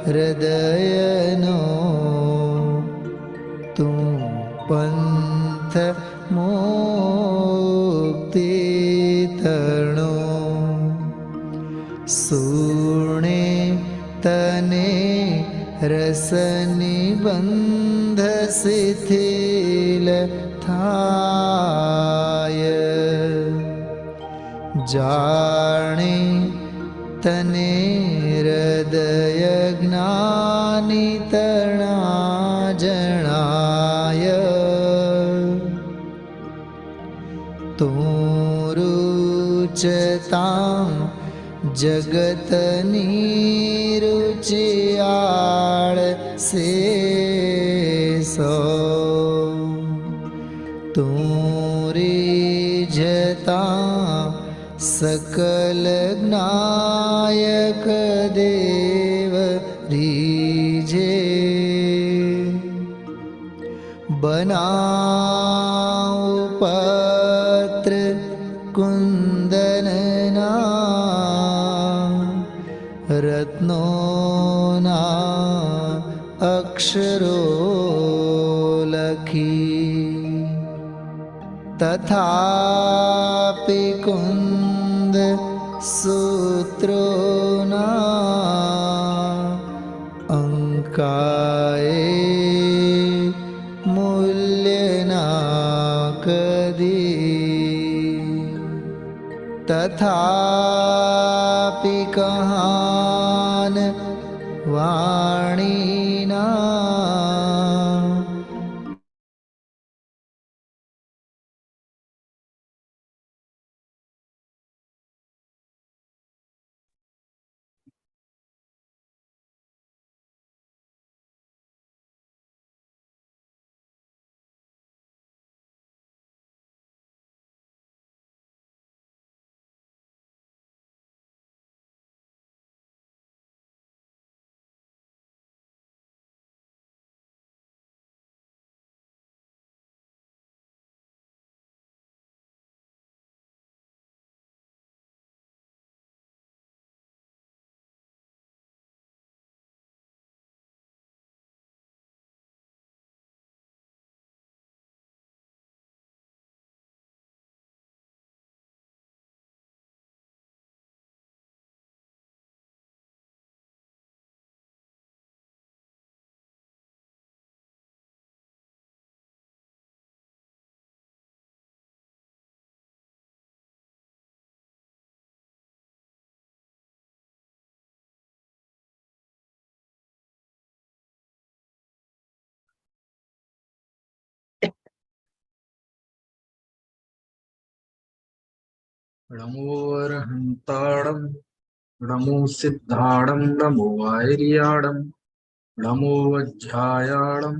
હૃદયનો તું પંથ મુક્તિ તણો સુણે તને રસની બંધ શિથિલ થાય જાણે તને હૃદય જ્ઞાની તણા જણાય તું રુચતા જગતની રુચિયાળ સો તું રીઝતા सकल ज्ञायक देव रीजे बनाओ पत्र कुंदनना रत्नों ना अक्षरो लखी तथापि कुंद सूत्रोना अंकाए मूल्यना कदी तथापि कहान वाणीना नमो अरहंताणं नमो सिद्धाणं नमो आयर्याणं नमो वज्रायाणं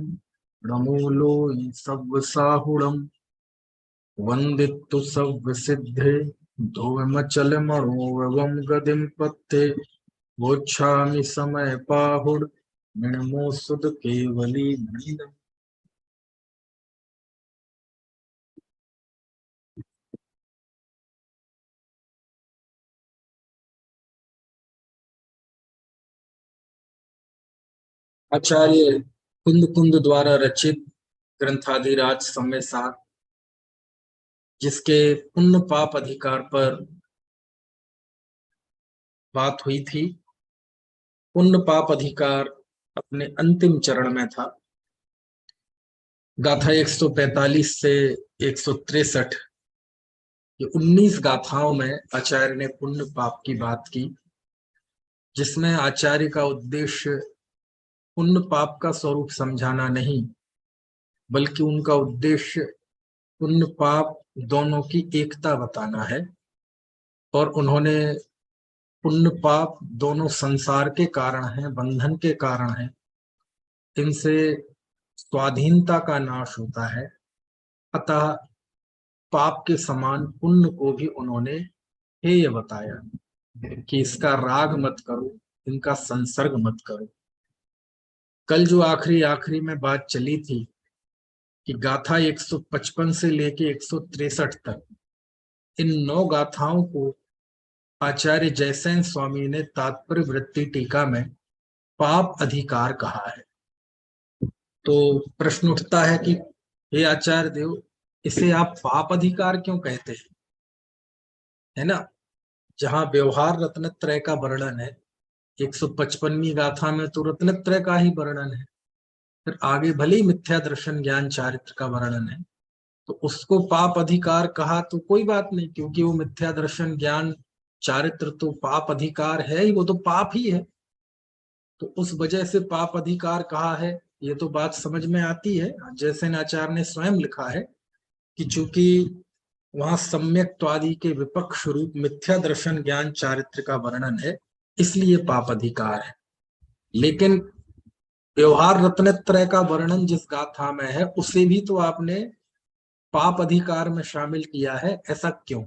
नमो लोई सव्वसाहुणं वंदितु सव्वसिद्धे धोमचलमणोवं गदिं पत्ते वोच्छामि समय पाहुड निर्मो सुद केवली मणिनम्। आचार्य कुंद कुंद द्वारा रचित ग्रंथाधिराज समय सार, जिसके पुण्य पाप अधिकार पर बात हुई थी। पुण्य पाप अधिकार अपने अंतिम चरण में था। गाथा 145 से 163 ये 19 गाथाओं में आचार्य ने पुण्य पाप की बात की, जिसमें आचार्य का उद्देश्य पुण्य पाप का स्वरूप समझाना नहीं, बल्कि उनका उद्देश्य पुण्य पाप दोनों की एकता बताना है। और उन्होंने पुण्य पाप दोनों संसार के कारण हैं, बंधन के कारण हैं, इनसे स्वाधीनता का नाश होता है। अतः पाप के समान पुण्य को भी उन्होंने हेय बताया कि इसका राग मत करो, इनका संसर्ग मत करो। कल जो आखिरी में बात चली थी कि गाथा 155 से लेके 163 तक इन 9 गाथाओं को आचार्य जयसेन स्वामी ने तात्पर्य वृत्ति टीका में पाप अधिकार कहा है। तो प्रश्न उठता है कि हे आचार्य देव, इसे आप पाप अधिकार क्यों कहते हैं, है ना। जहां व्यवहार रत्नत्रय का वर्णन है, 155वीं गाथा में तो रत्नत्रय का ही वर्णन है, फिर आगे भले ही मिथ्या दर्शन ज्ञान चारित्र का वर्णन है, तो उसको पाप अधिकार कहा तो कोई बात नहीं, क्योंकि वो मिथ्या दर्शन ज्ञान चारित्र तो पाप अधिकार है ही, वो तो पाप ही है। तो उस वजह से पाप अधिकार कहा है, ये तो बात समझ में आती है। जैसे आचार्य ने स्वयं लिखा है कि चूंकि वहां सम्यक्त्वादि के विपक्ष रूप मिथ्या दर्शन ज्ञान चारित्र का वर्णन है, इसलिए पाप अधिकार है। लेकिन व्यवहार रत्नत्रय का वर्णन जिस गाथा में है, उसे भी तो आपने पाप अधिकार में शामिल किया है, ऐसा क्यों।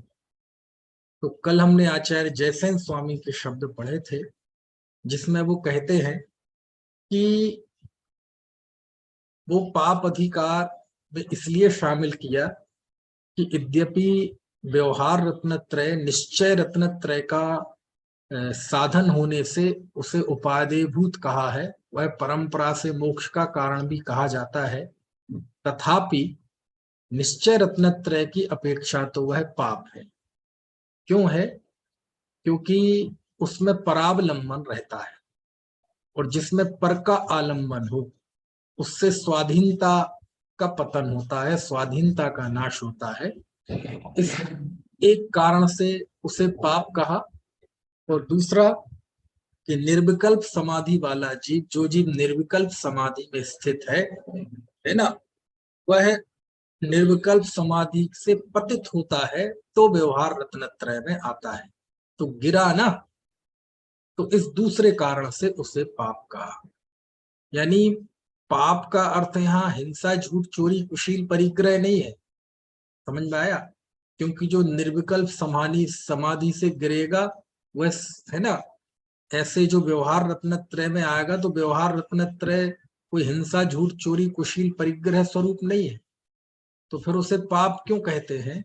तो कल हमने आचार्य जयसेन स्वामी के शब्द पढ़े थे, जिसमें वो कहते हैं कि वो पाप अधिकार में इसलिए शामिल किया कि यद्यपि व्यवहार रत्नत्रय निश्चय रत्नत्रय का साधन होने से उसे उपादेयभूत कहा है, वह परंपरा से मोक्ष का कारण भी कहा जाता है, तथापि निश्चय रत्नत्रय की अपेक्षा तो वह पाप है। क्यों है? क्योंकि उसमें परावलंबन रहता है, और जिसमें पर का आलंबन हो उससे स्वाधीनता का पतन होता है, स्वाधीनता का नाश होता है। इस एक कारण से उसे पाप कहा। और दूसरा कि निर्विकल्प समाधि वाला जीव, जो जीव निर्विकल्प समाधि में स्थित है ना, वह निर्विकल्प समाधि से पतित होता है तो व्यवहार रत्नत्रय में आता है। तो गिरा ना, तो इस दूसरे कारण से उसे पाप कहा। यानी पाप का अर्थ यहाँ हिंसा, झूठ, चोरी, कुशील, परिग्रह नहीं है। समझ में आया? क्योंकि जो निर्विकल्प समाधि से गिरेगा वह, है ना, ऐसे जो व्यवहार रत्नत्रय में आएगा, तो व्यवहार रत्नत्रय कोई हिंसा, झूठ, चोरी, कुशील, परिग्रह स्वरूप नहीं है। तो फिर उसे पाप क्यों कहते हैं?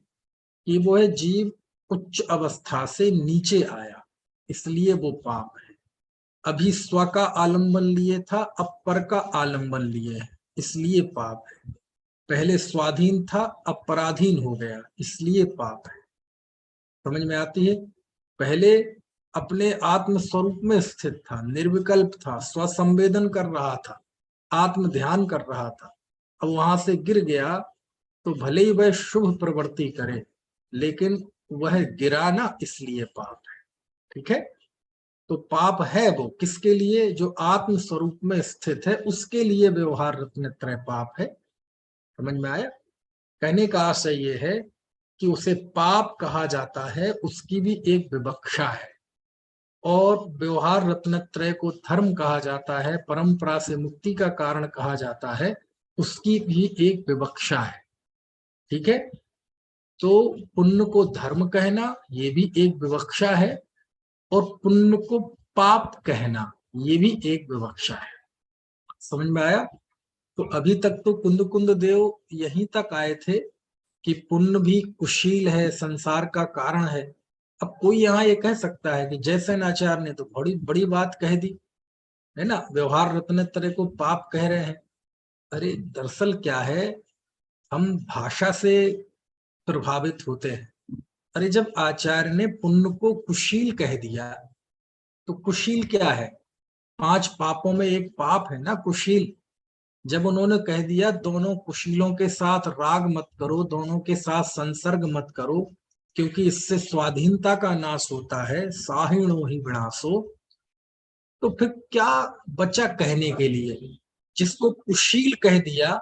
कि वो है जीव उच्च अवस्था से नीचे आया, इसलिए वो पाप है। अभी स्व का आलंबन लिए था, अब पर का आलंबन लिए है, इसलिए पाप है। पहले स्वाधीन था, अब पराधीन हो गया, इसलिए पाप है। समझ में आती है? पहले अपने आत्म स्वरूप में स्थित था, निर्विकल्प था, स्वसंवेदन कर रहा था, आत्म ध्यान कर रहा था। अब वहां से गिर गया, तो भले ही वह शुभ प्रवृत्ति करे, लेकिन वह गिरा ना, इसलिए पाप है। ठीक है? तो पाप है वो किसके लिए? जो आत्म स्वरूप में स्थित है, उसके लिए व्यवहार रत्नत्रय पाप है। समझ में आया? कहने का आशय ये है कि उसे पाप कहा जाता है, उसकी भी एक विवक्षा है। और व्यवहार रत्नत्रय को धर्म कहा जाता है, परंपरा से मुक्ति का कारण कहा जाता है, उसकी भी एक विवक्षा है। ठीक है? तो पुण्य को धर्म कहना ये भी एक विवक्षा है, और पुण्य को पाप कहना ये भी एक विवक्षा है। समझ में आया? तो अभी तक तो कुंद कुंद देव यहीं तक आए थे कि पुण्य भी कुशील है, संसार का कारण है। अब कोई यहाँ ये कह सकता है कि जयसेन आचार्य ने तो बड़ी बड़ी बात कह दी, है ना, व्यवहार रत्नत्रय को पाप कह रहे हैं। अरे दरअसल क्या है, हम भाषा से प्रभावित होते हैं। अरे जब आचार्य ने पुण्य को कुशील कह दिया, तो कुशील क्या है? 5 पापों में एक पाप है ना कुशील। जब उन्होंने कह दिया दोनों कुशीलों के साथ राग मत करो, दोनों के साथ संसर्ग मत करो, क्योंकि इससे स्वाधीनता का नाश होता है, साहिणो ही विनाशो, तो फिर क्या बचा कहने के लिए? जिसको कुशील कह दिया,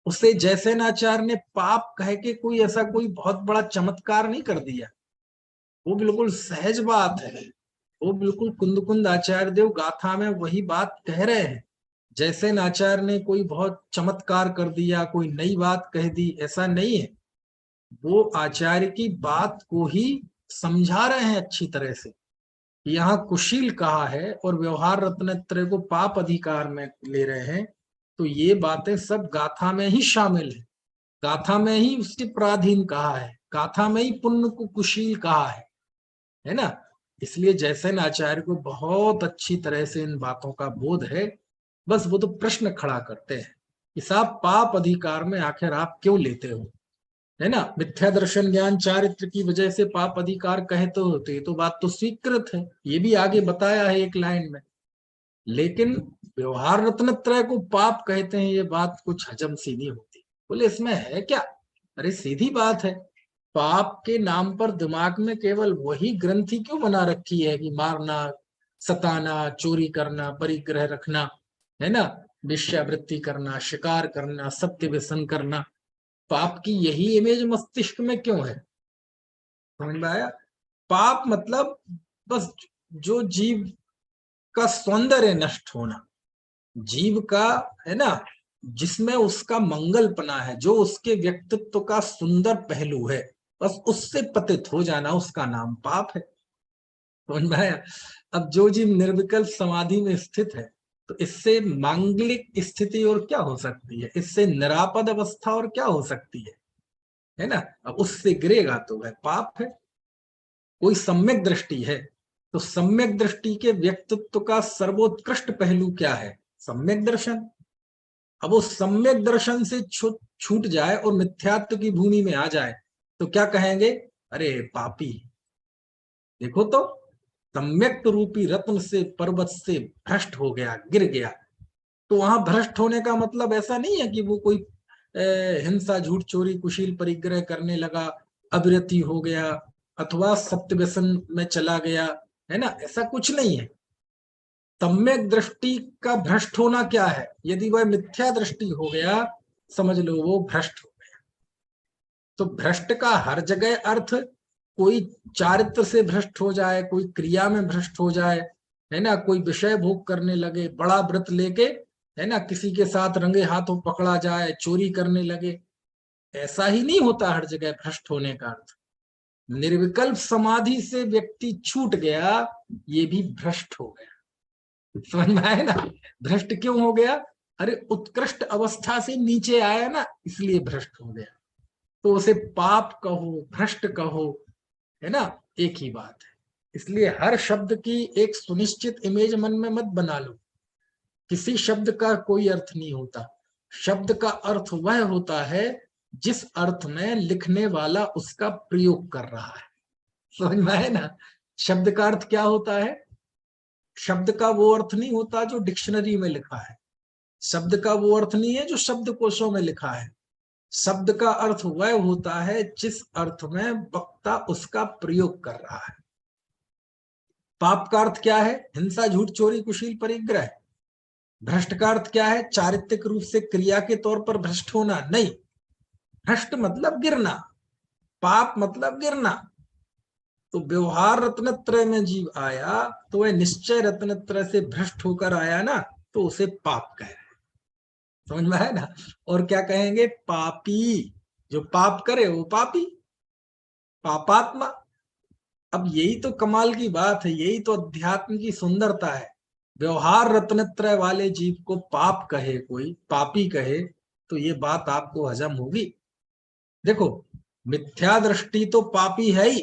उसे जैसेनाचार्य ने पाप कह के कोई ऐसा कोई बहुत बड़ा चमत्कार नहीं कर दिया। वो बिल्कुल सहज बात है। वो बिल्कुल कुंद कुंद आचार्य देव गाथा में वही बात कह रहे हैं। जैसे आचार्य ने कोई बहुत चमत्कार कर दिया, कोई नई बात कह दी, ऐसा नहीं है। वो आचार्य की बात को ही समझा रहे हैं अच्छी तरह से। यहाँ कुशील कहा है और व्यवहार रत्नत्रय को पाप अधिकार में ले रहे हैं, तो ये बातें सब गाथा में ही शामिल है। गाथा में ही उसके पराधीन कहा है, गाथा में ही पुण्य को कुशील कहा है ना। इसलिए जैसे आचार्य को बहुत अच्छी तरह से इन बातों का बोध है, बस वो तो प्रश्न खड़ा करते हैं कि साहब पाप अधिकार में आखिर आप क्यों लेते हो, है ना। मिथ्या दर्शन ज्ञान चारित्र की वजह से पाप अधिकार कहते होते, ये तो बात तो स्वीकृत है, ये भी आगे बताया है एक लाइन में। लेकिन व्यवहार रत्नत्रय को पाप कहते हैं, ये बात कुछ हजम सी नहीं होती। बोले इसमें है क्या? अरे सीधी बात है, पाप के नाम पर दिमाग में केवल वही ग्रंथि क्यों बना रखी है कि मारना, सताना, चोरी करना, परिग्रह रखना, है ना, वेश्यावृत्ति करना, शिकार करना, सत्य व्यसन करना, पाप की यही इमेज मस्तिष्क में क्यों है? समझ में आया? पाप मतलब बस जो जीव का सौंदर्य नष्ट होना, जीव का, है ना, जिसमें उसका मंगलपना है, जो उसके व्यक्तित्व का सुंदर पहलू है, बस उससे पतित हो जाना, उसका नाम पाप है। समझ में आया? अब जो जीव निर्विकल्प समाधि में स्थित है, तो इससे मांगलिक स्थिति और क्या हो सकती है, इससे निरापद अवस्था और क्या हो सकती है ना। अब उससे गिरेगा तो वह पाप है। कोई सम्यक दृष्टि है, तो सम्यक दृष्टि के व्यक्तित्व का सर्वोत्कृष्ट पहलू क्या है? सम्यक दर्शन। अब वो सम्यक दर्शन से छूट जाए और मिथ्यात्व की भूमि में आ जाए तो क्या कहेंगे? अरे पापी। देखो तो, सम्यक रूपी रत्न से, पर्वत से भ्रष्ट हो गया, गिर गया। तो वहां भ्रष्ट होने का मतलब ऐसा नहीं है कि वो कोई हिंसा, झूठ, चोरी, कुशील, परिग्रह करने लगा, अविरति हो गया, अथवा सत्य व्यसन में चला गया, है ना, ऐसा कुछ नहीं है। सम्यक दृष्टि का भ्रष्ट होना क्या है? यदि वह मिथ्या दृष्टि हो गया, समझ लो वो भ्रष्ट हो गया। तो भ्रष्ट का हर जगह अर्थ, कोई चारित्र से भ्रष्ट हो जाए, कोई क्रिया में भ्रष्ट हो जाए, है ना, कोई विषय भोग करने लगे, बड़ा व्रत लेके, है ना, किसी के साथ रंगे हाथों पकड़ा जाए, चोरी करने लगे, ऐसा ही नहीं होता हर जगह भ्रष्ट होने का अर्थ। निर्विकल्प समाधि से व्यक्ति छूट गया, ये भी भ्रष्ट हो गया। समझ में आया ना? भ्रष्ट क्यों हो गया? अरे उत्कृष्ट अवस्था से नीचे आया ना, इसलिए भ्रष्ट हो गया। तो उसे पाप कहो, भ्रष्ट कहो, है ना, एक ही बात है। इसलिए हर शब्द की एक सुनिश्चित इमेज मन में मत बना लो। किसी शब्द का कोई अर्थ नहीं होता। शब्द का अर्थ वह होता है जिस अर्थ में लिखने वाला उसका प्रयोग कर रहा है। समझ में आए ना? शब्द का अर्थ क्या होता है? शब्द का वो अर्थ नहीं होता जो डिक्शनरी में लिखा है। शब्द का वो अर्थ नहीं है जो शब्दकोशों में लिखा है। शब्द का अर्थ वह होता है जिस अर्थ में वक्ता उसका प्रयोग कर रहा है। पाप का अर्थ क्या है? हिंसा, झूठ, चोरी, कुशील, परिग्रह। भ्रष्ट का अर्थ क्या है? चारित्रिक रूप से क्रिया के तौर पर भ्रष्ट होना नहीं। भ्रष्ट मतलब गिरना, पाप मतलब गिरना। तो व्यवहार रत्नत्रय में जीव आया तो वह निश्चय रत्नत्रय से भ्रष्ट होकर आया ना, तो उसे पाप कह रहे हैं। समझ में आया ना? और क्या कहेंगे? पापी। जो पाप करे वो पापी, पापात्मा। अब यही तो कमाल की बात है, यही तो अध्यात्म की सुंदरता है। व्यवहार रत्नत्रय वाले जीव को पाप कहे, कोई पापी कहे, तो ये बात आपको हजम होगी। देखो, मिथ्या दृष्टि तो पापी है ही।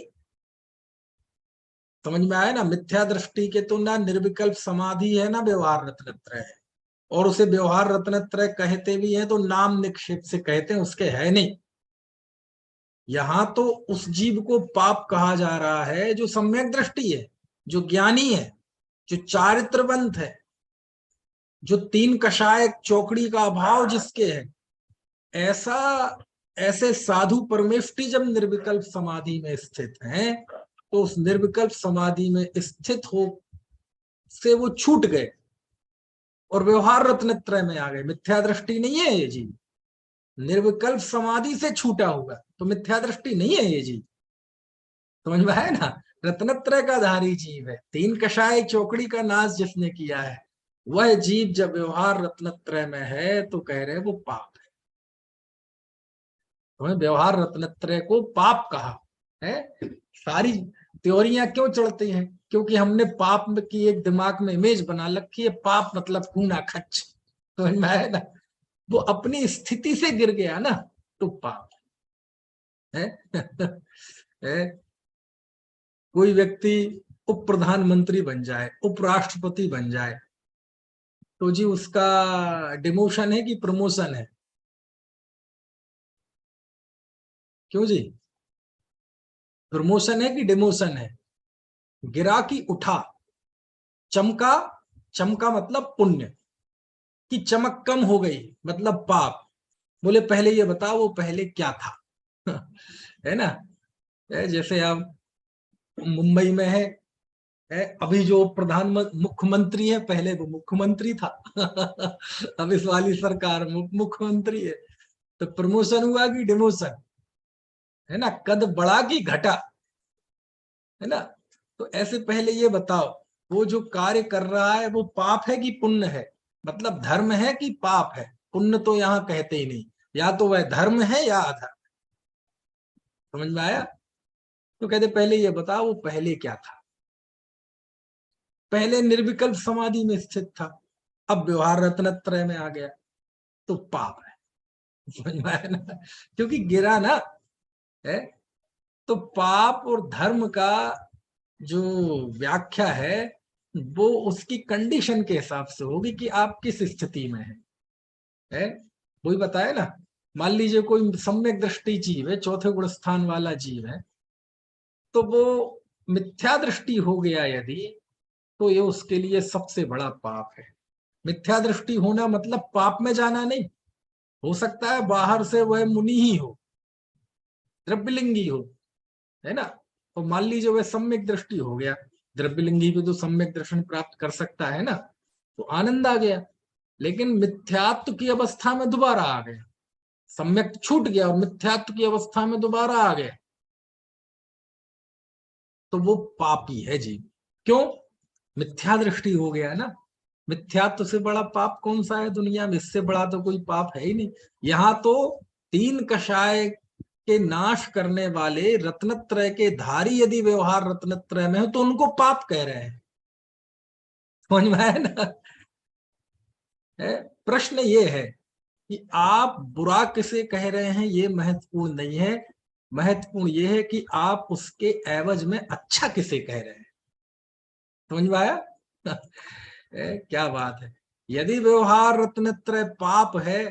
समझ में आया ना? मिथ्या दृष्टि के तो ना निर्विकल्प समाधि है, ना व्यवहार रत्नत्रय है। और उसे व्यवहार रत्नत्रय कहते भी हैं तो नाम निक्षेप से कहते हैं, उसके है नहीं। यहां तो उस जीव को पाप कहा जा रहा है जो सम्यक दृष्टि है, जो ज्ञानी है, जो चारित्रवंत है, जो तीन कषाय चौकड़ी का अभाव जिसके है। ऐसा, ऐसे साधु परमेष्टि जब निर्विकल्प समाधि में स्थित हैं, तो उस निर्विकल्प समाधि में स्थित हो से वो छूट गए और व्यवहार रत्नत्रय में आ गए। मिथ्या दृष्टि नहीं है ये जीव। निर्विकल्प समाधि से छूटा होगा तो मिथ्या दृष्टि नहीं है ये जीव। समझ में है ना? रत्नत्रय का धारी जीव है। तीन कषाय चौकड़ी का नाश जिसने किया है, वह जीव जब व्यवहार रत्नत्रय में है तो कह रहे वो पाप है। तो व्यवहार रत्नत्रय को पाप कहा है। सारी त्योरियां क्यों चढ़ती हैं? क्योंकि हमने पाप की एक दिमाग में इमेज बना रखी है, पाप मतलब कूना खच्च। समझ में है ना? वो अपनी स्थिति से गिर गया ना, तो पाप है। है? कोई व्यक्ति उप प्रधानमंत्री बन जाए, उपराष्ट्रपति बन जाए, तो जी उसका डिमोशन है कि प्रमोशन है? क्यों जी, प्रमोशन है कि डिमोशन है? गिरा कि उठा? चमका, चमका मतलब पुण्य, कि चमक कम हो गई मतलब पाप? बोले पहले ये बताओ वो पहले क्या था? है ना? जैसे आप मुंबई में है, अभी जो प्रधानमंत्री मुख्यमंत्री है, पहले वो मुख्यमंत्री था। अब इस वाली सरकार मुख्यमंत्री है, तो प्रमोशन हुआ कि डिमोशन? है ना? कद बढ़ा कि घटा? है ना? तो ऐसे पहले ये बताओ, वो जो कार्य कर रहा है वो पाप है कि पुण्य है? मतलब धर्म है कि पाप है? पुण्य तो यहाँ कहते ही नहीं, या तो वह धर्म है या अधर्म। समझ में आया? तो कहते पहले ये बताओ वो पहले क्या था? पहले निर्विकल्प समाधि में स्थित था, अब व्यवहार रत्नत्रय में आ गया, तो पाप है। समझ में आया ना? क्योंकि गिरा ना है। तो पाप और धर्म का जो व्याख्या है वो उसकी कंडीशन के हिसाब से होगी कि आप किस स्थिति में है? वही बताया ना। मान लीजिए कोई सम्यक दृष्टि जीव है, चौथे गुण स्थान वाला जीव है, तो वो मिथ्या दृष्टि हो गया यदि, तो ये उसके लिए सबसे बड़ा पाप है। मिथ्या दृष्टि होना मतलब पाप में जाना नहीं। हो सकता है बाहर से वह मुनि ही हो, द्रव्यलिंगी हो, है ना? तो मान लीजिए वह सम्यक दृष्टि हो गया, द्रव्यलिंगी भी तो सम्यक दर्शन प्राप्त कर सकता है ना, तो आनंद आ गया। लेकिन मिथ्यात्व की अवस्था में दोबारा आ गया, सम्यक छूट गया और मिथ्यात्व की अवस्था में दोबारा आ गया, तो वो पापी है जी। क्यों? मिथ्या दृष्टि हो गया ना। मिथ्यात्व से बड़ा पाप कौन सा है दुनिया में? इससे बड़ा तो कोई पाप है ही नहीं। यहाँ तो तीन कषाय के नाश करने वाले रत्नत्रय के धारी यदि व्यवहार रत्नत्रय में हो तो उनको पाप कह रहे हैं। समझ में आया ना? प्रश्न ये है कि आप बुरा किसे कह रहे हैं ये महत्वपूर्ण नहीं है। महत्वपूर्ण ये है कि आप उसके एवज में अच्छा किसे कह रहे हैं। समझ में आया? क्या बात है। यदि व्यवहार रत्नत्रय पाप है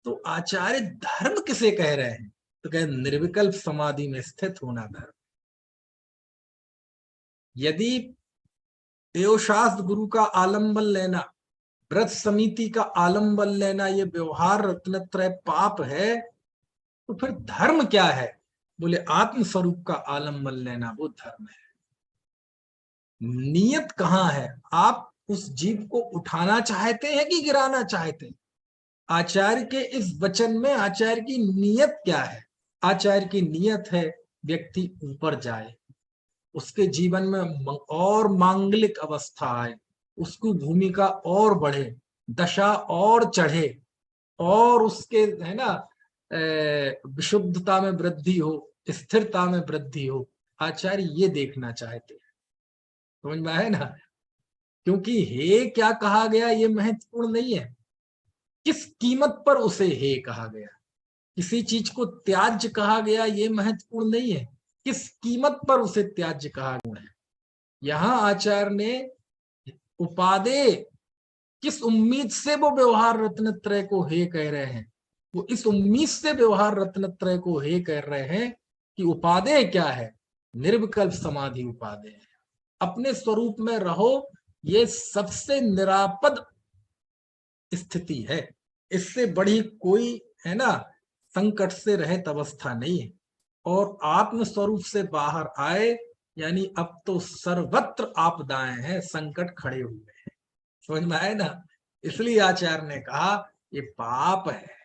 तो आचार्य धर्म किसे कह रहे हैं? तो कहे निर्विकल्प समाधि में स्थित होना धर्म। यदि एवशास्त्र गुरु का आलंबन लेना, व्रत समिति का आलंबन लेना ये व्यवहार रत्नत्रय पाप है, तो फिर धर्म क्या है? बोले आत्म स्वरूप का आलंबन लेना वो धर्म है। नियत कहाँ है? आप उस जीव को उठाना चाहते हैं कि गिराना चाहते हैं? आचार्य के इस वचन में आचार्य की नियत क्या है? आचार्य की नियत है व्यक्ति ऊपर जाए, उसके जीवन में और मांगलिक अवस्था आए, उसकी भूमिका और बढ़े, दशा और चढ़े, और उसके है ना विशुद्धता में वृद्धि हो, स्थिरता में वृद्धि हो। आचार्य ये देखना चाहते हैं। समझ में आया ना? क्योंकि हे क्या कहा गया ये महत्वपूर्ण नहीं है, किस कीमत पर उसे हे कहा गया। किसी चीज को त्याज्य कहा गया ये महत्वपूर्ण नहीं है, किस कीमत पर उसे त्याज्य कहा गया है। यहां आचार्य ने उपादेय किस उम्मीद से वो व्यवहार रत्नत्रय को हे कह रहे हैं, वो इस उम्मीद से व्यवहार रत्नत्रय को हे कह रहे हैं कि उपादेय क्या है? निर्विकल्प समाधि उपादेय है। अपने स्वरूप में रहो, ये सबसे निरापद स्थिति है। इससे बड़ी कोई है ना संकट से रहित अवस्था नहीं है। और आत्म स्वरूप से बाहर आए यानी अब तो सर्वत्र आपदाएं हैं, संकट खड़े हुए हैं। समझ में आए ना? इसलिए आचार्य ने कहा ये पाप है।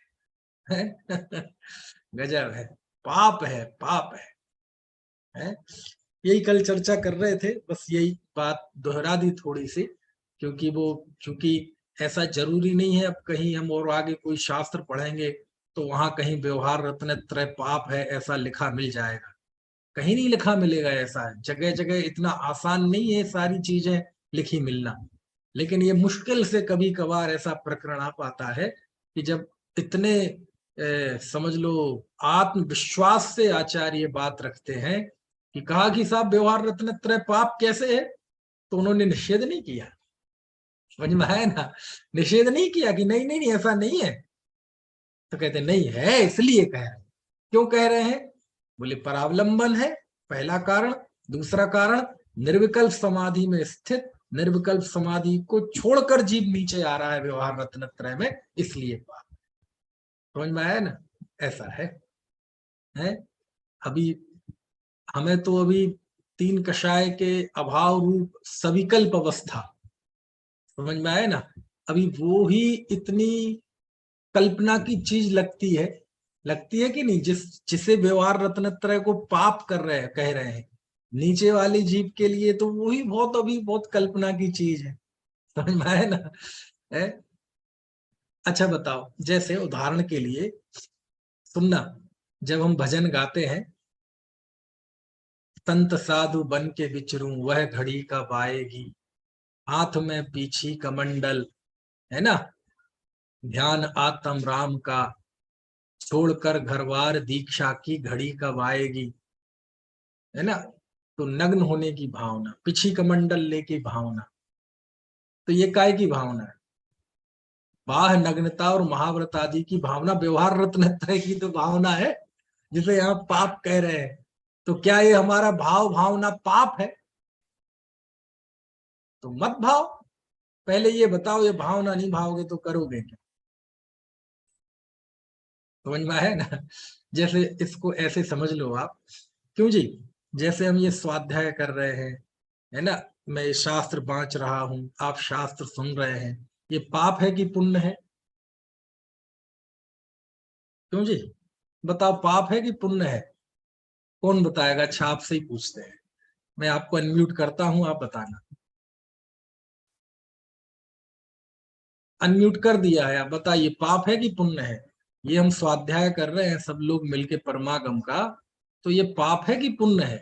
गजब है, पाप है, पाप है। यही कल चर्चा कर रहे थे, बस यही बात दोहरा दी थोड़ी सी, क्योंकि वो चूंकि ऐसा जरूरी नहीं है अब कहीं हम और आगे कोई शास्त्र पढ़ेंगे तो वहां कहीं व्यवहार रत्नत्रय पाप है ऐसा लिखा मिल जाएगा। कहीं नहीं लिखा मिलेगा ऐसा। जगह जगह इतना आसान नहीं है सारी चीजें लिखी मिलना। लेकिन ये मुश्किल से कभी कभार ऐसा प्रकरण आ पाता है कि जब इतने समझ लो आत्मविश्वास से आचार्य बात रखते हैं कि कहा कि साहब व्यवहार रत्नत्रय पाप कैसे है? तो उन्होंने निषेध नहीं किया, समझ में आया ना, निषेध नहीं किया कि नहीं नहीं नहीं ऐसा नहीं है। तो कहते नहीं है इसलिए कह रहे हैं। क्यों कह रहे हैं? बोले परावलंबन है पहला कारण, दूसरा कारण निर्विकल्प समाधि में स्थित, निर्विकल्प समाधि को छोड़कर जीव नीचे आ रहा है व्यवहार रत्न त्रय में, इसलिए बात समझ में आया ना। ऐसा है? अभी हमें तो अभी तीन कषाय के अभाव रूप सविकल्प अवस्था समझ में आया ना, अभी वो ही इतनी कल्पना की चीज लगती है कि नहीं, जिसे व्यवहार रत्नत्रय को पाप कर रहे हैं कह रहे हैं, नीचे वाली जीव के लिए तो वही बहुत अभी बहुत कल्पना की चीज है, समझ में आया ना है? अच्छा बताओ, जैसे उदाहरण के लिए सुनना, जब हम भजन गाते हैं, संत साधु बन के विचरूं वह घड़ी कब आएगी, हाथ में पीछी कमंडल, है ना, ध्यान आत्म राम का, छोड़कर घरवार दीक्षा की घड़ी कब आएगी, है ना। तो नग्न होने की भावना, पिछी कमंडल लेके भावना, तो ये काय की भावना है? बाह नग्नता और महाव्रत आदि की भावना व्यवहार रत्नत्रय की तो भावना है, जिसे यहाँ पाप कह रहे हैं। तो क्या ये हमारा भावना पाप है? तो मत भाव, पहले ये बताओ, ये भावना नहीं भाओगे तो करोगे क्या? समझ में है ना। जैसे इसको ऐसे समझ लो आप, क्यों जी, जैसे हम ये स्वाध्याय कर रहे हैं, है ना, मैं ये शास्त्र बांच रहा हूं, आप शास्त्र सुन रहे हैं, ये पाप है कि पुण्य है? क्यों जी, बताओ, पाप है कि पुण्य है? कौन बताएगा? अच्छा आपसे ही पूछते हैं, मैं आपको अनम्यूट करता हूं, आप बताना। अनम्यूट कर दिया है, आप बताइए पाप है कि पुण्य है? ये हम स्वाध्याय कर रहे हैं सब लोग मिलके परमागम का, तो ये पाप है कि पुण्य है?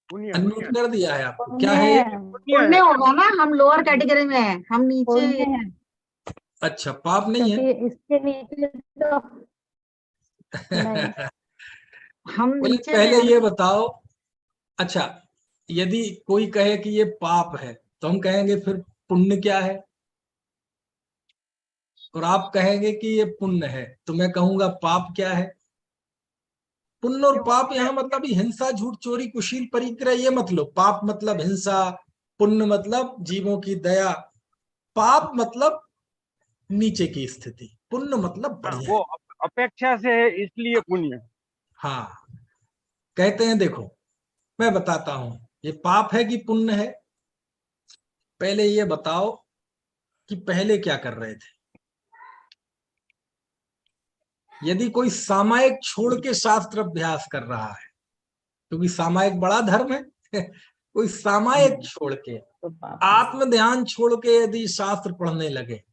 पुण्य अनम्यूट कर दिया है आपको, क्या है ये? पुण्य होगा ना, हम लोअर कैटेगरी में हैं, हम नीचे है अच्छा, पाप नहीं है। क्योंकि इसके नीचे तो नहीं, हम बोले नीचे में पहले हैं। ये बताओ, अच्छा यदि कोई कहे कि ये पाप है तो हम कहेंगे फिर पुण्य क्या है, और आप कहेंगे कि ये पुण्य है तो मैं कहूंगा पाप क्या है। पुण्य और पाप यहाँ मतलब ही हिंसा झूठ चोरी कुशील परिग्रह, ये मतलब पाप मतलब हिंसा, पुण्य मतलब जीवों की दया, पाप मतलब नीचे की स्थिति, पुण्य मतलब बढ़िया वो है। अपेक्षा से है इसलिए पुण्य। हाँ, कहते हैं देखो, मैं बताता हूं ये पाप है कि पुण्य है। पहले ये बताओ कि पहले क्या कर रहे थे। यदि कोई सामायिक छोड़ के शास्त्र अभ्यास कर रहा है, क्योंकि सामायिक बड़ा धर्म है कोई सामायिक छोड़ के, तो पाप आत्म ध्यान छोड़ के यदि शास्त्र पढ़ने लगे,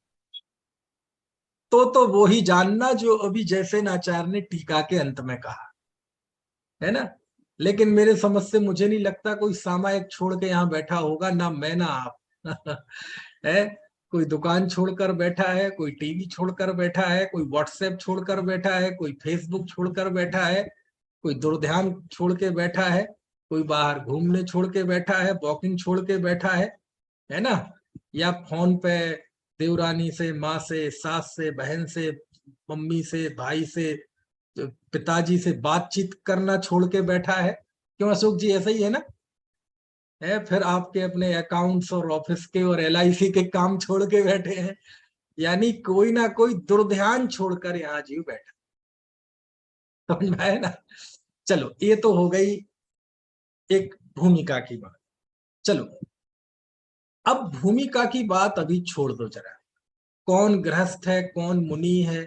तो वो ही जानना जो अभी जैसे नाचार्य ने टीका के अंत में कहा, है ना। लेकिन मेरे समझ से मुझे नहीं लगता कोई सामायिक छोड़ के यहाँ बैठा होगा, ना मैं ना आप है। कोई दुकान छोड़कर बैठा है, कोई टीवी छोड़कर बैठा है, कोई व्हाट्सएप छोड़कर बैठा है, कोई फेसबुक छोड़कर बैठा है, कोई दुर्ध्यान छोड़ के बैठा है, कोई बाहर घूमने छोड़ के बैठा है, वॉकिंग छोड़ के बैठा है ना, या फोन पे देवरानी से, माँ से, सास से, बहन से, मम्मी से, भाई से, पिताजी से बातचीत करना छोड़ के बैठा है। क्यों अशोक जी, ऐसा ही है ना? है, फिर आपके अपने अकाउंट्स और ऑफिस के और LIC के काम छोड़ के बैठे हैं, यानी कोई ना कोई दुर्ध्यान छोड़कर यहाँ जीव बैठा, समझ में आया ना। चलो ये तो हो गई एक भूमिका की बात। चलो अब भूमिका की बात अभी छोड़ दो जरा, कौन गृहस्थ है, कौन मुनि है,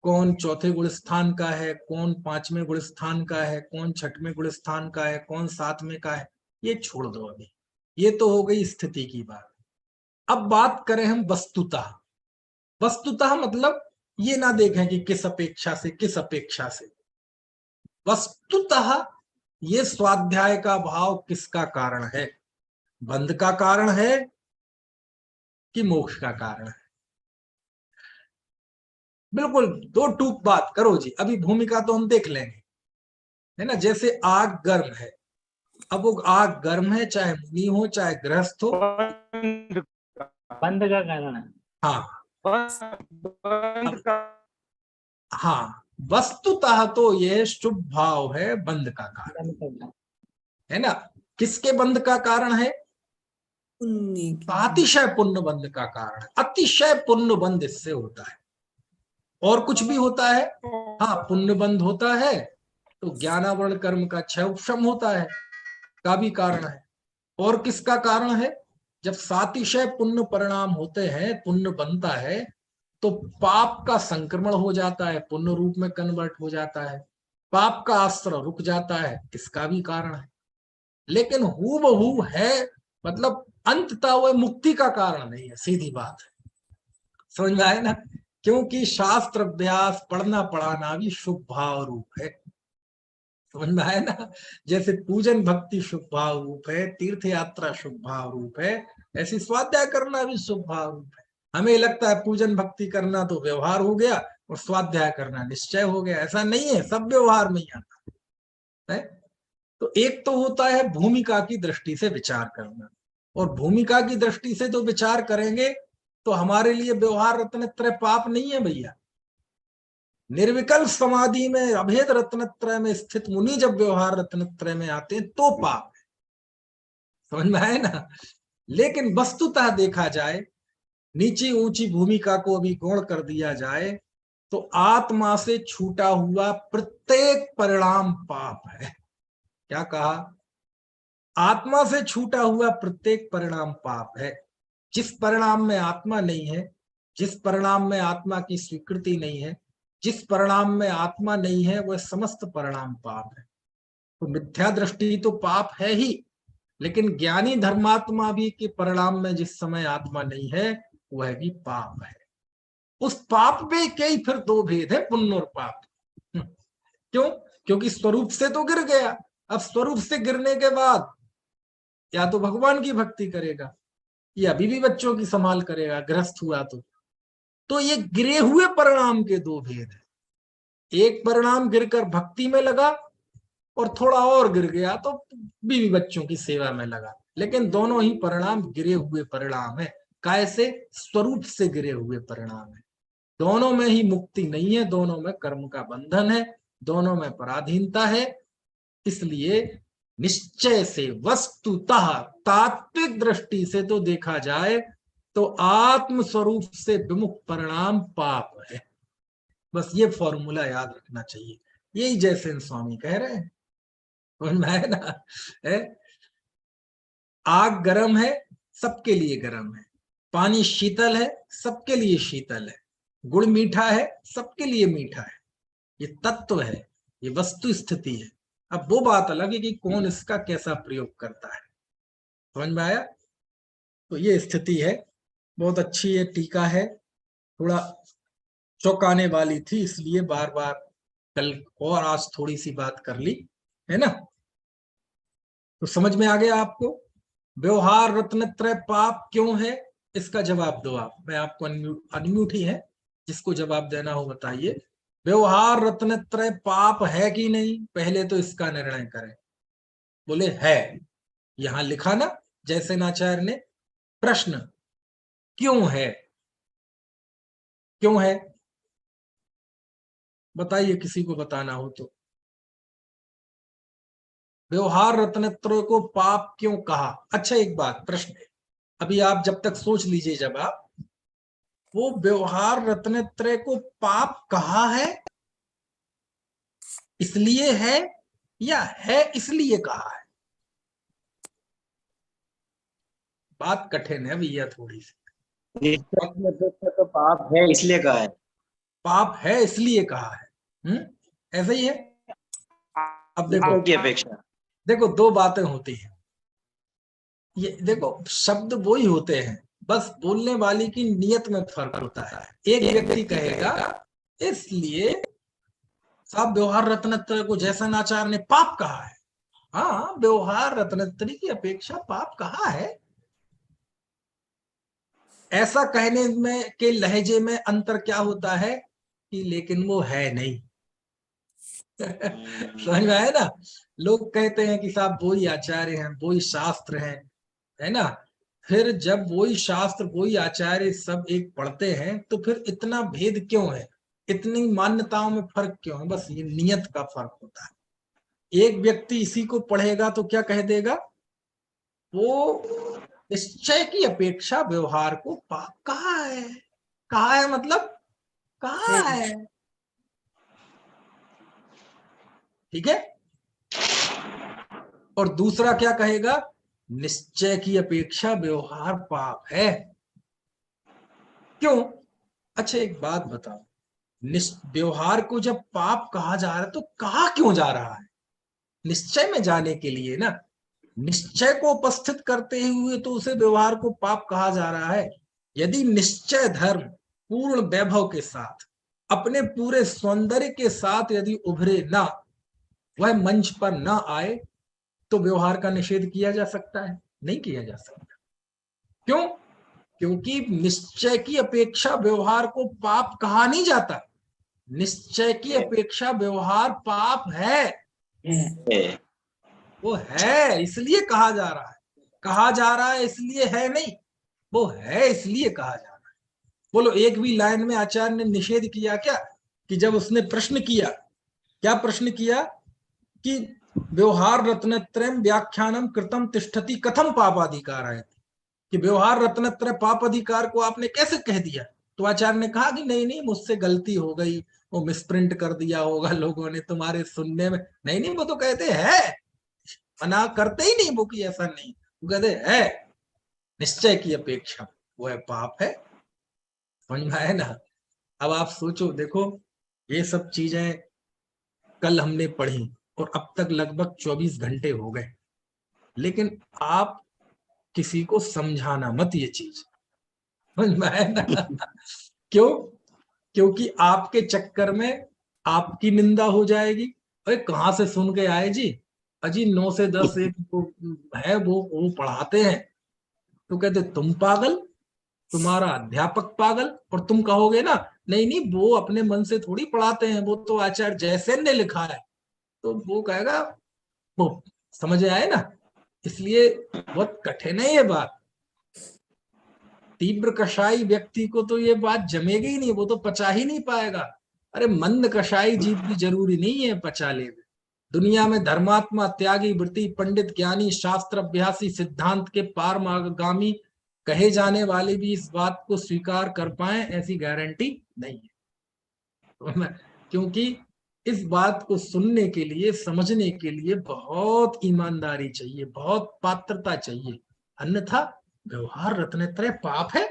कौन चौथे गुण स्थान का है, कौन पांचवें गुण स्थान का है, कौन छठवें गुण स्थान का है, कौन सातवें का है, ये छोड़ दो अभी। ये तो हो गई स्थिति की बात। अब बात करें हम वस्तुतः। वस्तुतः मतलब ये ना देखें कि किस अपेक्षा से किस अपेक्षा से, वस्तुतः ये स्वाध्याय का भाव किसका कारण है, बंध का कारण है कि मोक्ष का कारण है? बिल्कुल दो टूक बात करो जी, अभी भूमिका तो हम देख लेंगे, है ना। जैसे आग गर्म है, अब वो आग गर्म है, चाहे मुनि हो चाहे गृहस्थ हो। बंद बंद का कारण है। हाँ बंद का हाँ, वस्तुतः तो यह शुभ भाव है बंद का कारण, बंद का है ना। किसके बंद का कारण है? अतिशय पुण्य बंध का कारण है। अतिशय पुण्य बंध इससे होता है। और कुछ भी होता है, हाँ, पुण्य बंध होता है तो ज्ञानावरण कर्म का क्षय उपशम होता है, का भी कारण है। और किसका कारण है? जब सातिशय पुण्य परिणाम होते हैं, पुण्य बनता है, तो पाप का संक्रमण हो जाता है, पुण्य रूप में कन्वर्ट हो जाता है, पाप का आश्रय रुक जाता है, इसका भी कारण है। लेकिन हूबहू है, मतलब अंततः वह मुक्ति का कारण नहीं है, सीधी बात है। समझ में आए ना? क्योंकि शास्त्र अभ्यास पढ़ना पढ़ाना भी शुभ भाव रूप है। समझ में आए ना? जैसे पूजन भक्ति शुभ भाव रूप है, तीर्थ यात्रा शुभ भाव रूप है, ऐसी स्वाध्याय करना भी शुभ भाव रूप है। हमें लगता है पूजन भक्ति करना तो व्यवहार हो गया और स्वाध्याय करना निश्चय हो गया, ऐसा नहीं है, सब व्यवहार में ही आता है। तो एक तो होता है भूमिका की दृष्टि से विचार करना, और भूमिका की दृष्टि से तो विचार करेंगे तो हमारे लिए व्यवहार रत्नत्रय पाप नहीं है भैया। निर्विकल्प समाधि में अभेद रत्नत्रय में स्थित मुनि जब व्यवहार रत्नत्रय में आते हैं तो पाप है। समझ में आए ना? लेकिन वस्तुतः देखा जाए, नीची ऊंची भूमिका को अभी गौण कर दिया जाए, तो आत्मा से छूटा हुआ प्रत्येक परिणाम पाप है। क्या कहा? आत्मा से छूटा हुआ प्रत्येक परिणाम पाप है। जिस परिणाम में आत्मा नहीं है, जिस परिणाम में आत्मा की स्वीकृति नहीं है, जिस परिणाम में आत्मा नहीं है, वह समस्त परिणाम पाप है। तो मिथ्या दृष्टि तो पाप है ही, लेकिन ज्ञानी धर्मात्मा भी के परिणाम में जिस समय आत्मा नहीं है, वह भी पाप है। उस पाप में कई फिर दो भेद है, पुण्य और पाप। क्यों? क्योंकि स्वरूप से तो गिर गया। अब स्वरूप से गिरने के बाद या तो भगवान की भक्ति करेगा या अभी भी बच्चों की संभाल करेगा, ग्रस्त हुआ तो ये गिरे हुए परिणाम के दो भेद है। एक परिणाम गिरकर भक्ति में लगा और थोड़ा और गिर गया तो बीवी बच्चों की सेवा में लगा, लेकिन दोनों ही परिणाम गिरे हुए परिणाम है। कैसे? स्वरूप से गिरे हुए परिणाम है। दोनों में ही मुक्ति नहीं है, दोनों में कर्म का बंधन है, दोनों में पराधीनता है। इसलिए निश्चय से, वस्तुतः तात्विक दृष्टि से तो देखा जाए तो आत्म स्वरूप से विमुख परिणाम पाप है। बस ये फॉर्मूला याद रखना चाहिए। यही जयसेन स्वामी कह रहे हैं, समझ में आया ना? है? आग गर्म है, सबके लिए गर्म है। पानी शीतल है, सबके लिए शीतल है। गुड़ मीठा है, सबके लिए मीठा है। ये तत्व है, ये वस्तु स्थिति है। अब वो बात अलग है कि कौन इसका कैसा प्रयोग करता है। समझ में आया? तो ये स्थिति है। बहुत अच्छी ये टीका है, थोड़ा चौंकाने वाली थी, इसलिए बार बार कल और आज थोड़ी सी बात कर ली, है ना? तो समझ में आ गया आपको? व्यवहार रत्नत्रय पाप क्यों है, इसका जवाब दो आप। मैं आपको अनम्यूट ही है, जिसको जवाब देना हो बताइए। व्यवहार रत्नत्रय पाप है कि नहीं, पहले तो इसका निर्णय करें। बोले है। यहां लिखा ना जयसेनाचार्य ने, प्रश्न क्यों है? क्यों है बताइए, किसी को बताना हो तो। व्यवहार रत्नत्रय को पाप क्यों कहा? अच्छा एक बात, प्रश्न है, अभी आप जब तक सोच लीजिए जवाब। वो व्यवहार रत्नत्रय को पाप कहा है इसलिए है, या है इसलिए कहा है? बात कठिन है भैया थोड़ी सी। तो पाप है इसलिए कहा है। पाप है इसलिए कहा है, ऐसा ही है। अब देखो की अपेक्षा देखो, दो बातें होती हैं। ये देखो, शब्द वो ही होते हैं, बस बोलने वाले की नियत में फर्क होता है। एक व्यक्ति कहेगा इसलिए साहब व्यवहार रत्नत्रय को जयसेनाचार्य ने पाप कहा है। हाँ, व्यवहार रत्नत्रय की अपेक्षा पाप कहा है, ऐसा कहने में के लहजे में अंतर क्या होता है कि लेकिन वो है नहीं। समझ में आया ना। लोग कहते हैं कि साहब वही आचार्य हैं, वही शास्त्र हैं, है ना। फिर जब वही शास्त्र वही आचार्य सब एक पढ़ते हैं तो फिर इतना भेद क्यों है, इतनी मान्यताओं में फर्क क्यों है? बस ये नियत का फर्क होता है। एक व्यक्ति इसी को पढ़ेगा तो क्या कह देगा, वो निश्चय की अपेक्षा व्यवहार को कहा है, कहा है मतलब कहा है, ठीक है। और दूसरा क्या कहेगा, निश्चय की अपेक्षा व्यवहार पाप है। क्यों? अच्छा एक बात बताओ, व्यवहार को जब पाप कहा जा रहा है तो कहा क्यों जा रहा है? निश्चय में जाने के लिए ना। निश्चय को उपस्थित करते हुए तो उसे व्यवहार को पाप कहा जा रहा है। यदि निश्चय धर्म पूर्ण वैभव के साथ, अपने पूरे सौंदर्य के साथ यदि उभरे ना, वह मंच पर ना आए, तो व्यवहार का निषेध किया जा सकता है? नहीं किया जा सकता। क्यों? क्योंकि निश्चय की अपेक्षा व्यवहार को पाप कहा नहीं जाता। निश्चय की अपेक्षा व्यवहार पाप है, वो है इसलिए कहा जा रहा है। कहा जा रहा है इसलिए है नहीं, वो है इसलिए कहा जा रहा है। बोलो एक भी लाइन में आचार्य ने निषेध किया क्या? कि जब उसने प्रश्न किया, क्या प्रश्न किया कि व्यवहार रत्नत्रयम व्याख्यानम कृतम तिष्ठति कथम पापाधिकार है, कि व्यवहार रत्नत्रय पाप अधिकार को आपने कैसे कह दिया? तो आचार्य ने कहा कि नहीं नहीं मुझसे गलती हो गई, वो मिसप्रिंट कर दिया होगा लोगों ने तुम्हारे सुनने में। नहीं नहीं वो तो कहते हैं, मना करते ही नहीं वो कि ऐसा नहीं, वो कहते है निश्चय की अपेक्षा वो है पाप है। समझ में आया ना। अब आप सोचो, देखो ये सब चीजें कल हमने पढ़ी और अब तक लगभग 24 घंटे हो गए, लेकिन आप किसी को समझाना मत ये चीज, समझ में आया ना। क्यों? क्योंकि आपके चक्कर में आपकी निंदा हो जाएगी। अरे कहाँ से सुन के आए जी? अजी 9 से 10 एक वो है, वो पढ़ाते हैं, तो कहते तुम पागल, तुम्हारा अध्यापक पागल। और तुम कहोगे ना नहीं नहीं वो अपने मन से थोड़ी पढ़ाते हैं, वो तो आचार्य जयसेन ने लिखा है, तो वो कहेगा वो, समझ आए ना। इसलिए बहुत कठिन है ये बात। तीव्र कषाई व्यक्ति को तो ये बात जमेगी ही नहीं, वो तो पचा ही नहीं पाएगा। अरे मंद कषाई जीव भी जरूरी नहीं है पचा ले। दुनिया में धर्मात्मा, त्यागी, वृत्ति, पंडित, ज्ञानी, शास्त्र अभ्यासी, सिद्धांत के पारगामी कहे जाने वाले भी इस बात को स्वीकार कर पाए ऐसी गारंटी नहीं है। क्योंकि इस बात को सुनने के लिए, समझने के लिए बहुत ईमानदारी चाहिए, बहुत पात्रता चाहिए, अन्यथा व्यवहार रत्नत्रय पाप है।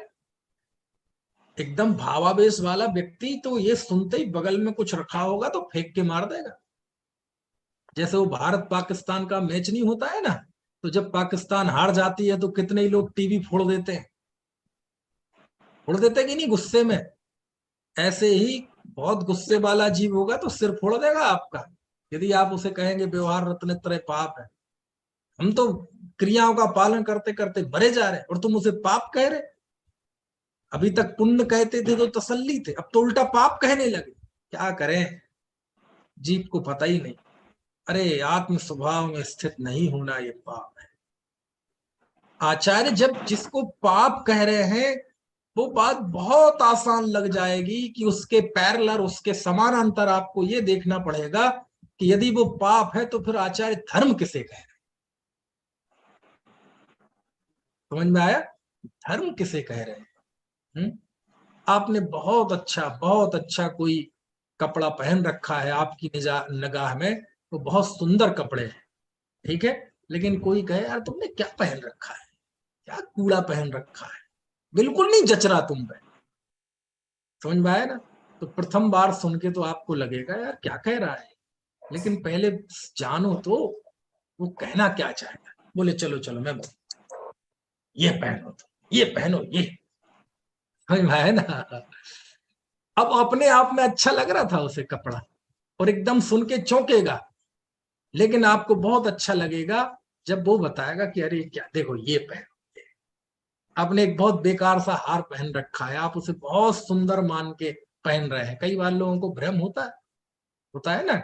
एकदम भावावेश वाला व्यक्ति तो ये सुनते ही बगल में कुछ रखा होगा तो फेंक के मार देगा। जैसे वो भारत पाकिस्तान का मैच नहीं होता है ना, तो जब पाकिस्तान हार जाती है तो कितने ही लोग टीवी फोड़ देते हैं, फोड़ देते कि नहीं गुस्से में। ऐसे ही बहुत गुस्से वाला जीव होगा तो सिर फोड़ देगा आपका, यदि आप उसे कहेंगे व्यवहार रत्नत्रय पाप है। हम तो क्रियाओं का पालन करते करते मरे जा रहे और तुम उसे पाप कह रहे। अभी तक पुण्य कहते थे तो तसल्ली थे, अब तो उल्टा पाप कहने लगे। क्या करें, जीव को पता ही नहीं। अरे आत्म स्वभाव में स्थित नहीं होना ये पाप है। आचार्य जब जिसको पाप कह रहे हैं वो बात बहुत आसान लग जाएगी कि उसके पैरेलल, उसके समानांतर आपको ये देखना पड़ेगा कि यदि वो पाप है तो फिर आचार्य धर्म किसे कह रहे हैं। समझ में आया? धर्म किसे कह रहे हैं? आपने बहुत अच्छा कोई कपड़ा पहन रखा है, आपकी निगाह में तो बहुत सुंदर कपड़े हैं, ठीक है, लेकिन कोई कहे यार तुमने क्या पहन रखा है, क्या कूड़ा पहन रखा है, बिल्कुल नहीं जच रहा तुम पे। समझ में आया ना। तो प्रथम बार सुन के तो आपको लगेगा यार क्या कह रहा है, लेकिन पहले जानो तो वो कहना क्या चाहेगा। बोले चलो चलो मैं ये पहनो, तो ये पहनो, ये। समझ में आया ना। अब अपने आप में अच्छा लग रहा था उसे कपड़ा और एकदम सुन के चौंकेगा, लेकिन आपको बहुत अच्छा लगेगा जब वो बताएगा कि अरे क्या देखो ये पहनो। आपने एक बहुत बेकार सा हार पहन रखा है, आप उसे बहुत सुंदर मान के पहन रहे हैं। कई बार लोगों को भ्रम होता है ना,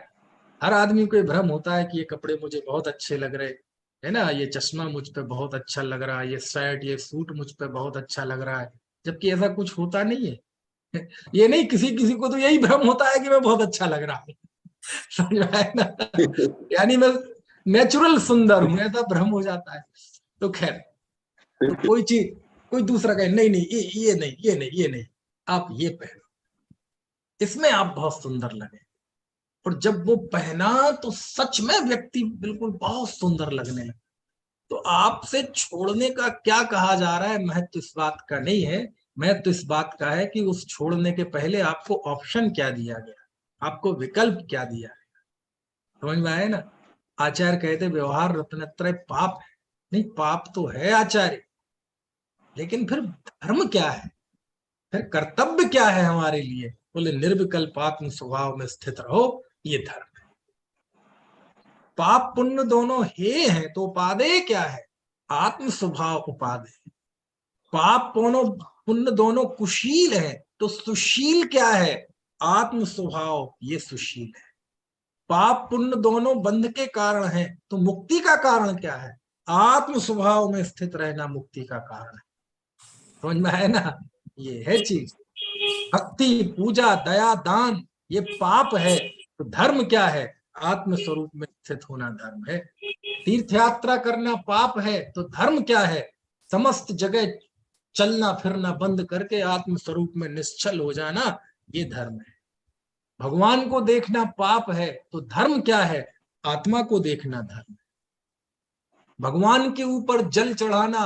हर आदमी को ये भ्रम होता है कि ये कपड़े मुझे बहुत अच्छे लग रहे है ना, ये चश्मा मुझ पे बहुत अच्छा लग रहा है, ये शर्ट ये सूट मुझ पे बहुत अच्छा लग रहा है, जबकि ऐसा कुछ होता नहीं है। ये नहीं, किसी किसी को तो यही भ्रम होता है कि मैं बहुत अच्छा लग रहा हूँ। समझ में आया ना, यानी मैं नेचुरल सुंदर हूं, ऐसा भ्रम हो जाता है। तो खैर, तो कोई चीज, कोई दूसरा कहे नहीं नहीं ये नहीं ये नहीं ये नहीं, आप ये पहनो, इसमें आप बहुत सुंदर लगे। और जब वो पहना तो सच में व्यक्ति बिल्कुल बहुत सुंदर लगने लगा। तो आपसे छोड़ने का क्या कहा जा रहा है, महत्व इस बात का नहीं है, महत्व इस बात का है कि उस छोड़ने के पहले आपको ऑप्शन क्या दिया गया, आपको विकल्प क्या दिया गया। समझ में आया ना। आचार्य कहते व्यवहार रत्नत्रय पाप है, नहीं पाप तो है आचार्य, लेकिन फिर धर्म क्या है, फिर कर्तव्य क्या है हमारे लिए। बोले निर्विकल्प आत्म स्वभाव में स्थित रहो, ये धर्म है। पाप पुण्य दोनों हे हैं तो उपादेय क्या है, आत्म स्वभाव उपादेय। पाप पुण्य दोनों कुशील है तो सुशील क्या है, आत्म स्वभाव ये सुशील है। पाप पुण्य दोनों बंध के कारण है तो मुक्ति का कारण क्या है, आत्म स्वभाव में स्थित रहना मुक्ति का कारण है। समझ में आया ना, ये है चीज। भक्ति पूजा दया दान ये पाप है तो धर्म क्या है, आत्म स्वरूप में स्थित होना धर्म है। तीर्थ यात्रा करना पाप है तो धर्म क्या है, समस्त जगह चलना फिरना बंद करके आत्म स्वरूप में निश्चल हो जाना, ये धर्म है। भगवान को देखना पाप है तो धर्म क्या है, आत्मा को देखना धर्म है। भगवान के ऊपर जल चढ़ाना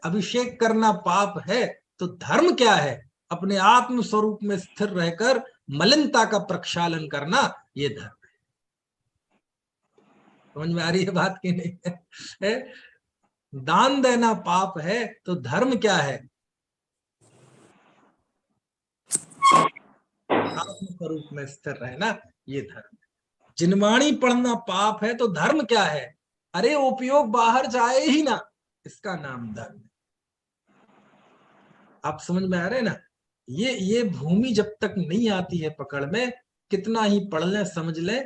अभिषेक करना पाप है तो धर्म क्या है, अपने आत्म स्वरूप में स्थिर रहकर मलिनता का प्रक्षालन करना, ये धर्म है। समझ में आ रही है बात की नहीं है? दान देना पाप है तो धर्म क्या है, आत्म स्वरूप में स्थिर रहना, ये धर्म है। जिनवाणी पढ़ना पाप है तो धर्म क्या है, अरे उपयोग बाहर जाए ही ना, इसका नाम धर्म है। आप समझ में आ रहे हैं ना। ये भूमि जब तक नहीं आती है पकड़ में, कितना ही पढ़ ले समझ ले,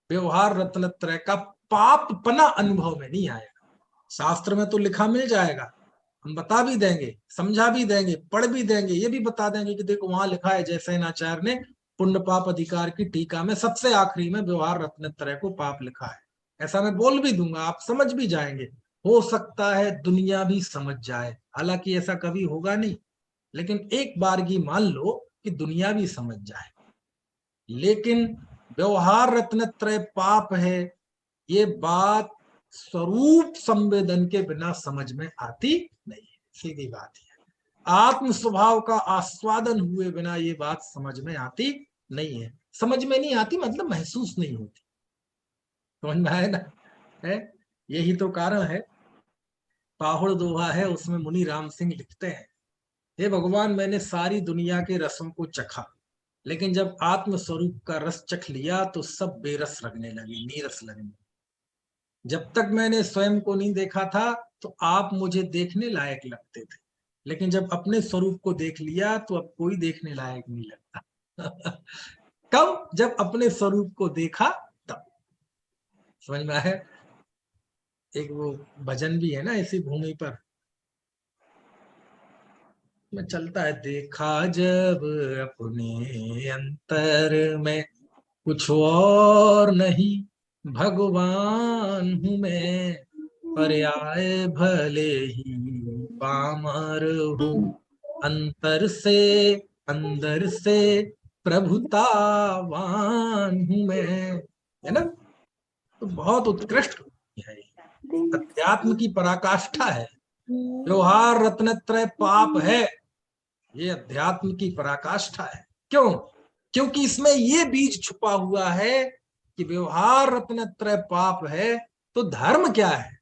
व्यवहार रत्नत्रय का पापपना अनुभव में नहीं आएगा। शास्त्र में तो लिखा मिल जाएगा, हम बता भी देंगे, समझा भी देंगे, पढ़ भी देंगे, ये भी बता देंगे कि देखो वहां लिखा है जयसेनाचार्य ने पुण्य पाप अधिकार की टीका में सबसे आखिरी में व्यवहार रत्नत्रय को पाप लिखा है। ऐसा मैं बोल भी दूंगा, आप समझ भी जाएंगे। हो सकता है दुनिया भी समझ जाए, हालांकि ऐसा कभी होगा नहीं, लेकिन एक बार की मान लो कि दुनिया भी समझ जाए। लेकिन व्यवहार रत्नत्रय पाप है, ये बात स्वरूप संवेदन के बिना समझ में आती नहीं है, सीधी बात है। आत्म स्वभाव का आस्वादन हुए बिना ये बात समझ में आती नहीं है। समझ में नहीं आती मतलब महसूस नहीं होती। समझ में आया ना, है यही तो कारण है। पाहुड़ दोहा है, उसमें मुनि राम सिंह लिखते हैं, हे भगवान मैंने सारी दुनिया के रसों को चखा, लेकिन जब आत्म स्वरूप का रस चख लिया तो सब बेरस लगने लगे, नीरस लगने लगे। जब तक मैंने स्वयं को नहीं देखा था तो आप मुझे देखने लायक लगते थे, लेकिन जब अपने स्वरूप को देख लिया तो अब कोई देखने लायक नहीं लगता। कब, जब अपने स्वरूप को देखा तब। समझ में आया। एक वो भजन भी है ना इसी भूमि पर में चलता है, देखा जब अपने अंतर में कुछ और नहीं भगवान हूं मैं, पर्याय भले ही पामर हूँ, अंतर से अंदर से प्रभुतावान हूं मैं, है ना। तो बहुत उत्कृष्ट है, अध्यात्म की पराकाष्ठा है। व्यवहार रत्नत्रय पाप है, ये अध्यात्म की पराकाष्ठा है। क्यों? क्योंकि इसमें ये बीज छुपा हुआ है कि व्यवहार रत्नत्रय पाप है तो धर्म क्या है।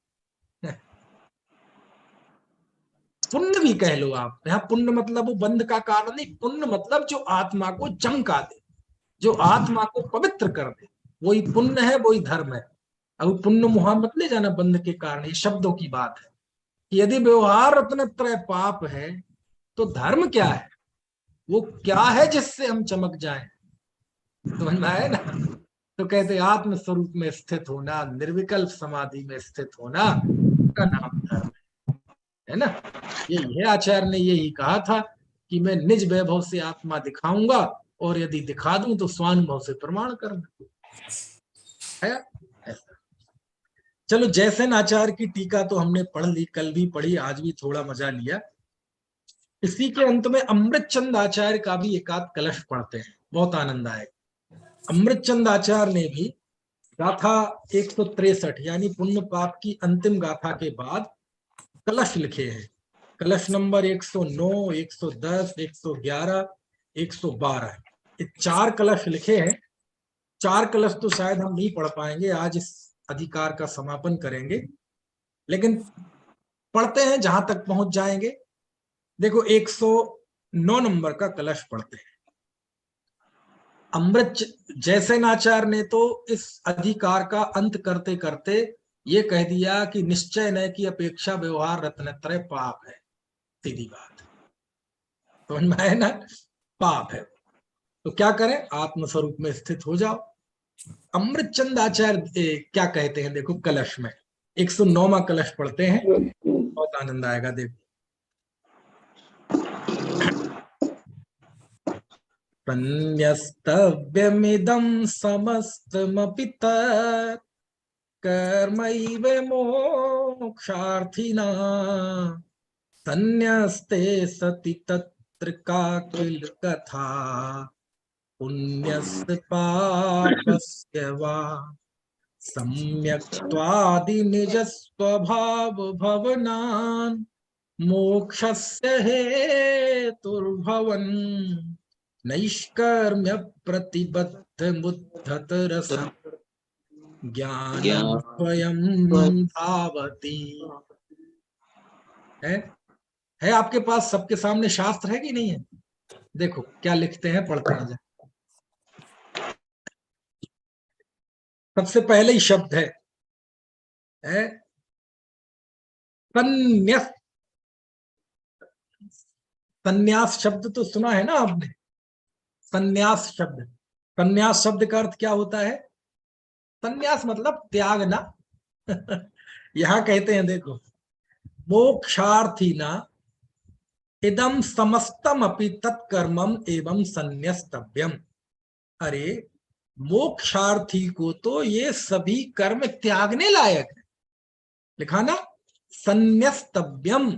पुण्य भी कह लो आप, यहाँ पुण्य मतलब वो बंध का कारण नहीं, पुण्य मतलब जो आत्मा को चमका दे, जो आत्मा को पवित्र कर दे, वही पुण्य है, वही धर्म है। अब पुण्य मुहा मत ले जाना बंध के कारण, ये शब्दों की बात है कि यदि व्यवहार रत्नत्रय पाप है तो धर्म क्या है, वो क्या है जिससे हम चमक जाएं। समझ में आया ना। तो कहते आत्म स्वरूप में स्थित होना, निर्विकल्प समाधि में स्थित होना का नाम धर्म है ना। यही है, आचार्य ने यही कहा था कि मैं निज वैभव से आत्मा दिखाऊंगा, और यदि दिखा दूं तो स्वानुभव से प्रमाण करना है ऐसा। चलो, जैसन आचार्य की टीका तो हमने पढ़ ली, कल भी पढ़ी, आज भी थोड़ा मजा लिया। इसी के अंत में अमृतचंद आचार्य का भी एकाध कलश पढ़ते हैं, बहुत आनंद आएगा। अमृतचंद आचार्य ने भी गाथा 163 यानी पुण्य पाप की अंतिम गाथा के बाद कलश लिखे हैं। कलश नंबर 109, 110, 111, 112, ये 4 कलश लिखे हैं। 4 कलश तो शायद हम नहीं पढ़ पाएंगे, आज इस अधिकार का समापन करेंगे, लेकिन पढ़ते हैं जहां तक पहुंच जाएंगे। देखो, 109 नंबर का कलश पढ़ते हैं। अमृत जैसेनाचार्य ने तो इस अधिकार का अंत करते करते ये कह दिया कि निश्चय न की अपेक्षा व्यवहार रत्नत्रय पाप है। सीधी बात, समझ में आया ना, पाप है। तो क्या करें, आत्मस्वरूप में स्थित हो जाओ। अमृतचंद आचार्य क्या कहते हैं, देखो कलश में 109वां कलश पढ़ते हैं, बहुत आनंद आएगा। देखो, संन्यस्तव्यमिदं समस्तमपि तत् कर्मैव मोक्षार्थिना संन्यस्ते सति तत्र का किल कथा पुण्यस्य पापस्य वा सम्यक्त्वादि निज स्वभाव भवनान् मोक्षस्य हेतुर्भवन् नैष्कर्म्य प्रतिबद्ध मुद्धत रस ज्ञान स्वयं धावती। है आपके पास सबके सामने शास्त्र है कि नहीं है? देखो क्या लिखते हैं, पढ़ते हैं। सबसे पहले ही शब्द है संन्यास। संन्यास शब्द तो सुना है ना आपने, संन्यास शब्द। संन्यास शब्द का अर्थ क्या होता है? संन्यास मतलब त्यागना। यहां कहते हैं, देखो, मोक्षार्थी न इदम समस्तम अपि तत्कर्मम एवं संन्यस्तव्यम। अरे, मोक्षार्थी को तो ये सभी कर्म त्यागने लायक है। लिखा ना, संन्यस्तव्यम,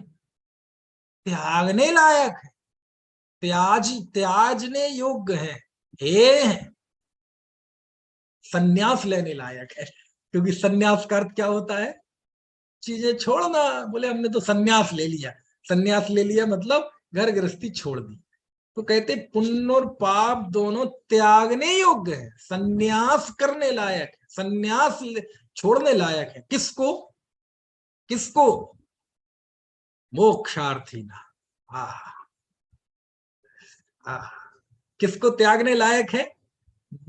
त्यागने लायक है, त्याजने योग्य है, संन्यास लेने लायक है। क्योंकि संन्यास का अर्थ क्या होता है? चीजें छोड़ना। बोले हमने तो संन्यास ले लिया। संन्यास ले लिया मतलब घर गृहस्थी छोड़ दी। तो कहते पुण्य और पाप दोनों त्यागने योग्य है, संन्यास करने लायक है, संन्यास छोड़ने लायक है। किसको? किसको? मोक्षार्थी ना। किसको त्यागने लायक है?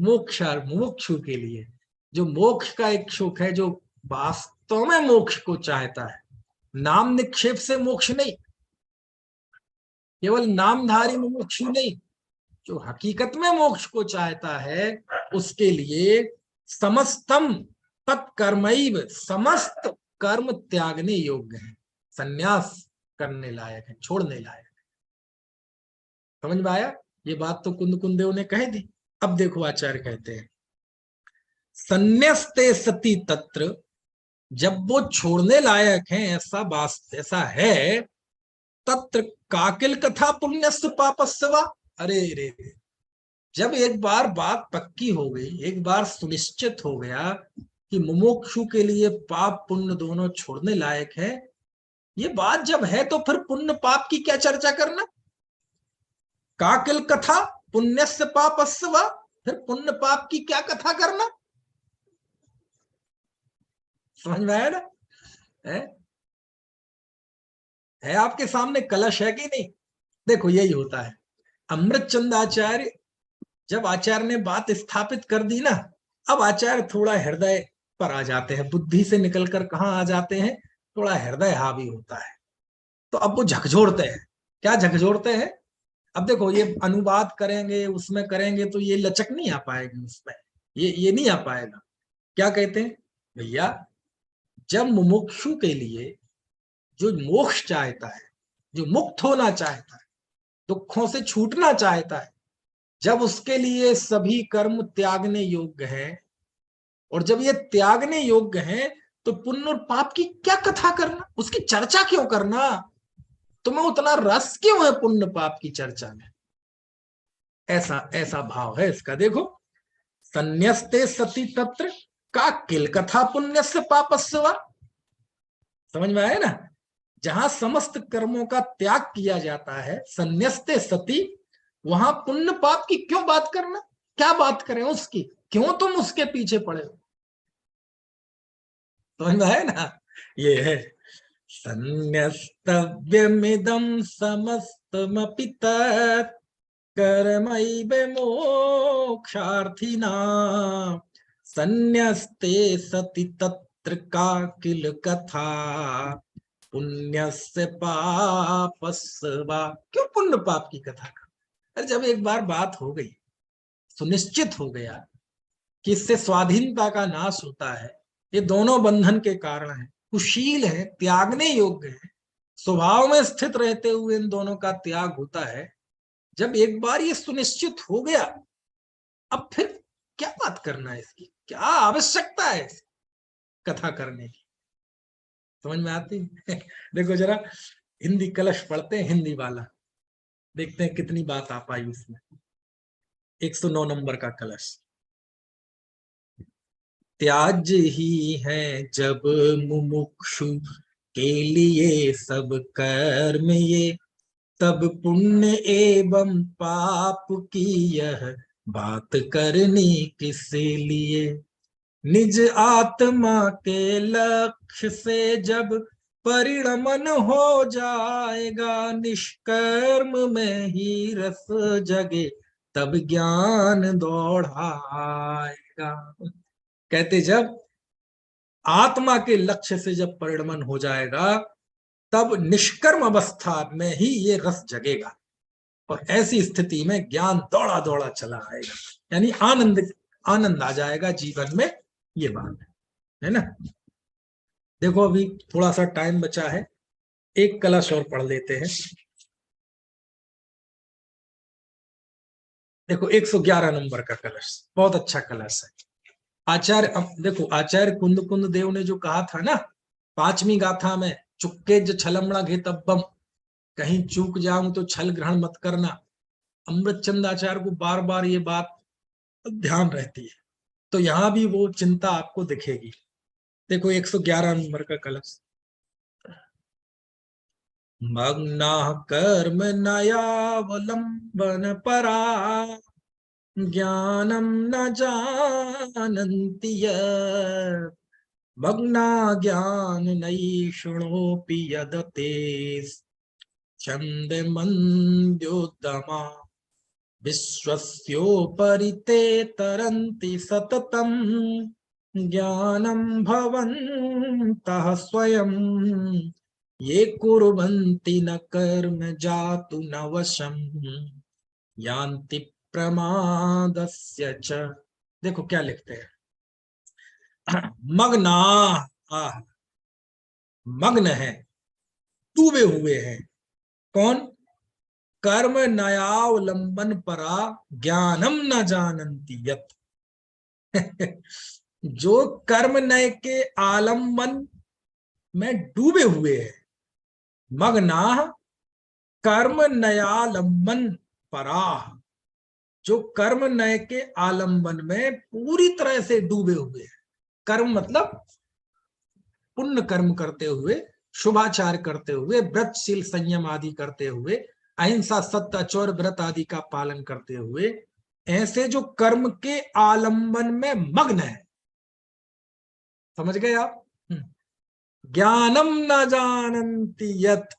मोक्षु के लिए, जो मोक्ष का इच्छुक है, जो वास्तव में मोक्ष को चाहता है। नाम निक्षेप से मोक्ष नहीं, केवल नामधारी मोक्ष नहीं, जो हकीकत में मोक्ष को चाहता है, उसके लिए समस्तम तत्कर्मैव, समस्त कर्म त्यागने योग्य है, संन्यास करने लायक है, छोड़ने लायक है। समझ में आया? ये बात तो कुंद कुंदेव ने कह दी। अब देखो आचार्य कहते हैं, संन्यस्ते सती तत्र, जब वो छोड़ने लायक है, ऐसा है, तत्र काकिल कथा पुण्यस्य पापस्य वा। अरे रे, जब एक बार बात पक्की हो गई, एक बार सुनिश्चित हो गया कि मुमुक्षु के लिए पाप पुण्य दोनों छोड़ने लायक है, ये बात जब है तो फिर पुण्य पाप की क्या चर्चा करना? काकिल कथा पुण्यस्य पापस्य वा, फिर पुण्य पाप की क्या कथा करना? समझ में आया ना? है आपके सामने कलश है कि नहीं? देखो यही होता है। अमृतचंद आचार्य, जब आचार्य ने बात स्थापित कर दी ना, अब आचार्य थोड़ा हृदय पर आ जाते हैं, बुद्धि से निकलकर कहाँ आ जाते हैं, थोड़ा हृदय हावी होता है। तो अब वो झकझोरते हैं। क्या झकझोरते हैं? अब देखो, ये अनुवाद करेंगे, उसमें करेंगे तो ये लचक नहीं आ पाएगी उसमें, ये नहीं आ पाएगा। क्या कहते हैं भैया, जब मुमुक्षु के लिए जो मोक्ष चाहता है, जो मुक्त होना चाहता है, दुखों से छूटना चाहता है, जब उसके लिए सभी कर्म त्यागने योग्य है, और जब ये त्यागने योग्य है, तो पुण्य और पाप की क्या कथा करना, उसकी चर्चा क्यों करना, तुम्हें उतना रस क्यों है पुण्य पाप की चर्चा में? ऐसा ऐसा भाव है इसका। देखो, संन्यस्ते सती तत्र का किल कथा पुण्यस्य पापस्य वा। समझ में आया ना? जहां समस्त कर्मों का त्याग किया जाता है, संन्यस्ते सती, वहां पुण्य पाप की क्यों बात करना? क्या बात करें उसकी? क्यों तुम उसके पीछे पड़े हो? समझ में आया ना? ये है संन्यस्तव्यमिदं समस्तमपि तत् कर्मैव मोक्षार्थिनां संन्यस्ते सति तत्र का किल कथा पुण्यस्य पापस्य वा। क्यों पुण्य पाप की कथा का? अरे जब एक बार बात हो गई, सुनिश्चित हो गया कि इससे स्वाधीनता का नाश होता है, ये दोनों बंधन के कारण है, कुशील है, त्यागने योग्य है, स्वभाव में स्थित रहते हुए इन दोनों का त्याग होता है। जब एक बार ये सुनिश्चित हो गया, अब फिर क्या बात करना है इसकी? क्या आवश्यकता है इसकी कथा करने की? समझ में आती है? देखो जरा हिंदी कलश पढ़ते हैं, हिंदी वाला, देखते हैं कितनी बात आ पाई उसमें। 109 नंबर का कलश। त्याज्य ही है जब मुमुक्षु के लिए सब कर्म ये, तब पुण्य एवं पाप की यह बात करनी किस लिए। निज आत्मा के लक्ष्य से जब परिणमन हो जाएगा, निष्कर्म में ही रस जगे तब ज्ञान दौड़ाएगा। कहते जब आत्मा के लक्ष्य से जब परिणमन हो जाएगा, तब निष्कर्म अवस्था में ही ये रस जगेगा, और ऐसी स्थिति में ज्ञान दौड़ा दौड़ा चला आएगा, यानी आनंद आ जाएगा जीवन में। ये बात है ना? देखो अभी थोड़ा सा टाइम बचा है, एक कलश और पढ़ लेते हैं। देखो 111 नंबर का कलश, बहुत अच्छा कलश है। आचार्य, देखो आचार्य कुंद देव ने जो कहा था ना 5वीं गाथा में, चुक्के जो छलमणा घेतब्बम, कहीं चूक जाऊं तो छल ग्रहण मत करना। अमृतचंद आचार्य को बार बार ये बात ध्यान रहती है, तो यहां भी वो चिंता आपको दिखेगी। देखो 111 नंबर का कलश। मग्ना कर्म नयावलंबन परा ज्ञानम न जानन्ति यत्, मग्ना ज्ञान नैषुणोऽपि यदते छन्दमन्द्योद्दमा विश्वस्योपरि ते तरन्ति सततं ज्ञानं भवन्तः स्वयं ये कुर्वन्ति न कर्म जातु न वशं यान्ति प्रमादस्य च। देखो क्या लिखते हैं, मग्ना, मग्न है, डूबे हुए हैं। कौन? कर्म नयावलंबन परा ज्ञानम न जानन्ति यत्। जो कर्म नय के आलंबन में डूबे हुए हैं, मग्ना कर्म नयालंबन परा, जो कर्म नय के आलंबन में पूरी तरह से डूबे हुए हैं। कर्म मतलब पुण्य कर्म करते हुए, शुभाचार करते हुए, व्रतशील संयम आदि करते हुए, अहिंसा सत्य अचौर व्रत आदि का पालन करते हुए, ऐसे जो कर्म के आलंबन में मग्न है। समझ गए आप? ज्ञानम न जानन्ति यत्,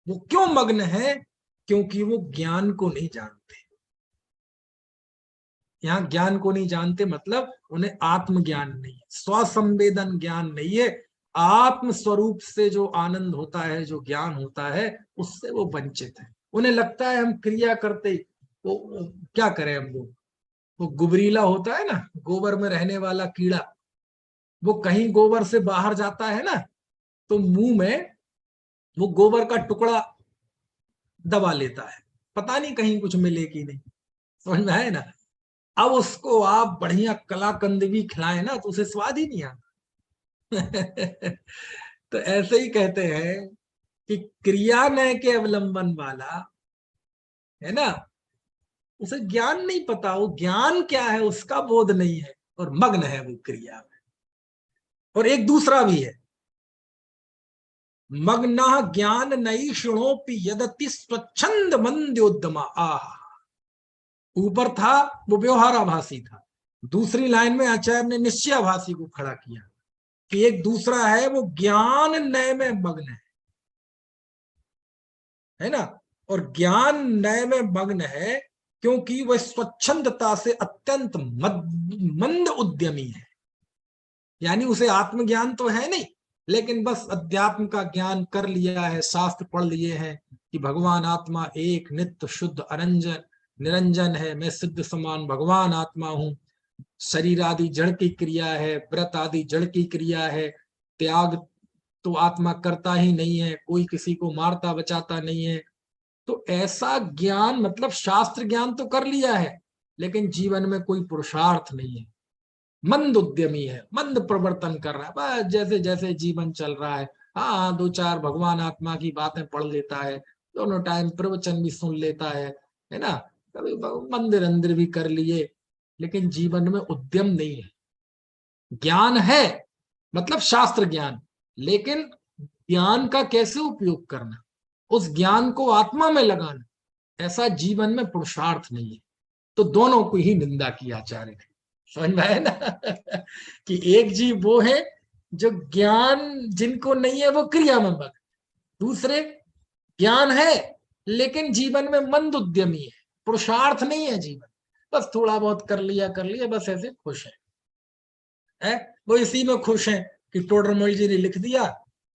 वो क्यों मग्न है? क्योंकि वो ज्ञान को नहीं जानते। यहां ज्ञान को नहीं जानते मतलब उन्हें आत्मज्ञान नहीं है, स्वसंवेदन ज्ञान नहीं है, आत्म स्वरूप से जो आनंद होता है, जो ज्ञान होता है, उससे वो वंचित है। उन्हें लगता है हम क्रिया करते, वो क्या करें हम लोग, वो गुबरीला होता है ना, गोबर में रहने वाला कीड़ा, वो कहीं गोबर से बाहर जाता है ना, तो मुंह में वो गोबर का टुकड़ा दबा लेता है, पता नहीं कहीं कुछ मिले कि नहीं, समझ में आए ना। अब उसको आप बढ़िया कलाकंद भी खिलाएं ना तो उसे स्वाद ही नहीं आता। तो ऐसे ही कहते हैं कि क्रिया नय के अवलंबन वाला है ना, उसे ज्ञान नहीं पता, वो ज्ञान क्या है उसका बोध नहीं है, और मग्न है वो क्रिया में। और एक दूसरा भी है, मग्ना ज्ञान नई क्षणोपि यदति स्वच्छंद मंद्योद्यमा। आह, ऊपर था वो व्यवहाराभासी था, दूसरी लाइन में आचार्य ने निश्चयाभासी को खड़ा किया कि एक दूसरा है वो ज्ञान नय में मग्न है ना। और ज्ञान नय में मग्न है क्योंकि वह स्वच्छंदता से अत्यंत मंद उद्यमी है, यानी उसे आत्मज्ञान तो है नहीं, लेकिन बस अध्यात्म का ज्ञान कर लिया है, शास्त्र पढ़ लिए हैं कि भगवान आत्मा एक नित्य शुद्ध अरंजन निरंजन है, मैं सिद्ध समान भगवान आत्मा हूं, शरीर आदि जड़ की क्रिया है, व्रत आदि जड़ की क्रिया है, त्याग तो आत्मा करता ही नहीं है, कोई किसी को मारता बचाता नहीं है। तो ऐसा ज्ञान मतलब शास्त्र ज्ञान तो कर लिया है, लेकिन जीवन में कोई पुरुषार्थ नहीं है, मंद उद्यमी है, मंद प्रवर्तन कर रहा है, बस जैसे जैसे जीवन चल रहा है। हाँ, दो चार भगवान आत्मा की बातें पढ़ लेता है, दोनों टाइम प्रवचन भी सुन लेता है ना, कभी मंदिर अंदर भी कर लिए, लेकिन जीवन में उद्यम नहीं है। ज्ञान है मतलब शास्त्र ज्ञान, लेकिन ज्ञान का कैसे उपयोग करना, उस ज्ञान को आत्मा में लगाना, ऐसा जीवन में पुरुषार्थ नहीं है। तो दोनों को ही निंदा की आचार्य ने, समझ में आया ना। कि एक जीव वो है जो ज्ञान जिनको नहीं है वो क्रिया में मग्न, दूसरे ज्ञान है लेकिन जीवन में मंद उद्यमी है, पुरुषार्थ नहीं है जीवन, बस थोड़ा बहुत कर लिया बस ऐसे खुश है। वो इसी में खुश है कि टोडरमल जी ने लिख दिया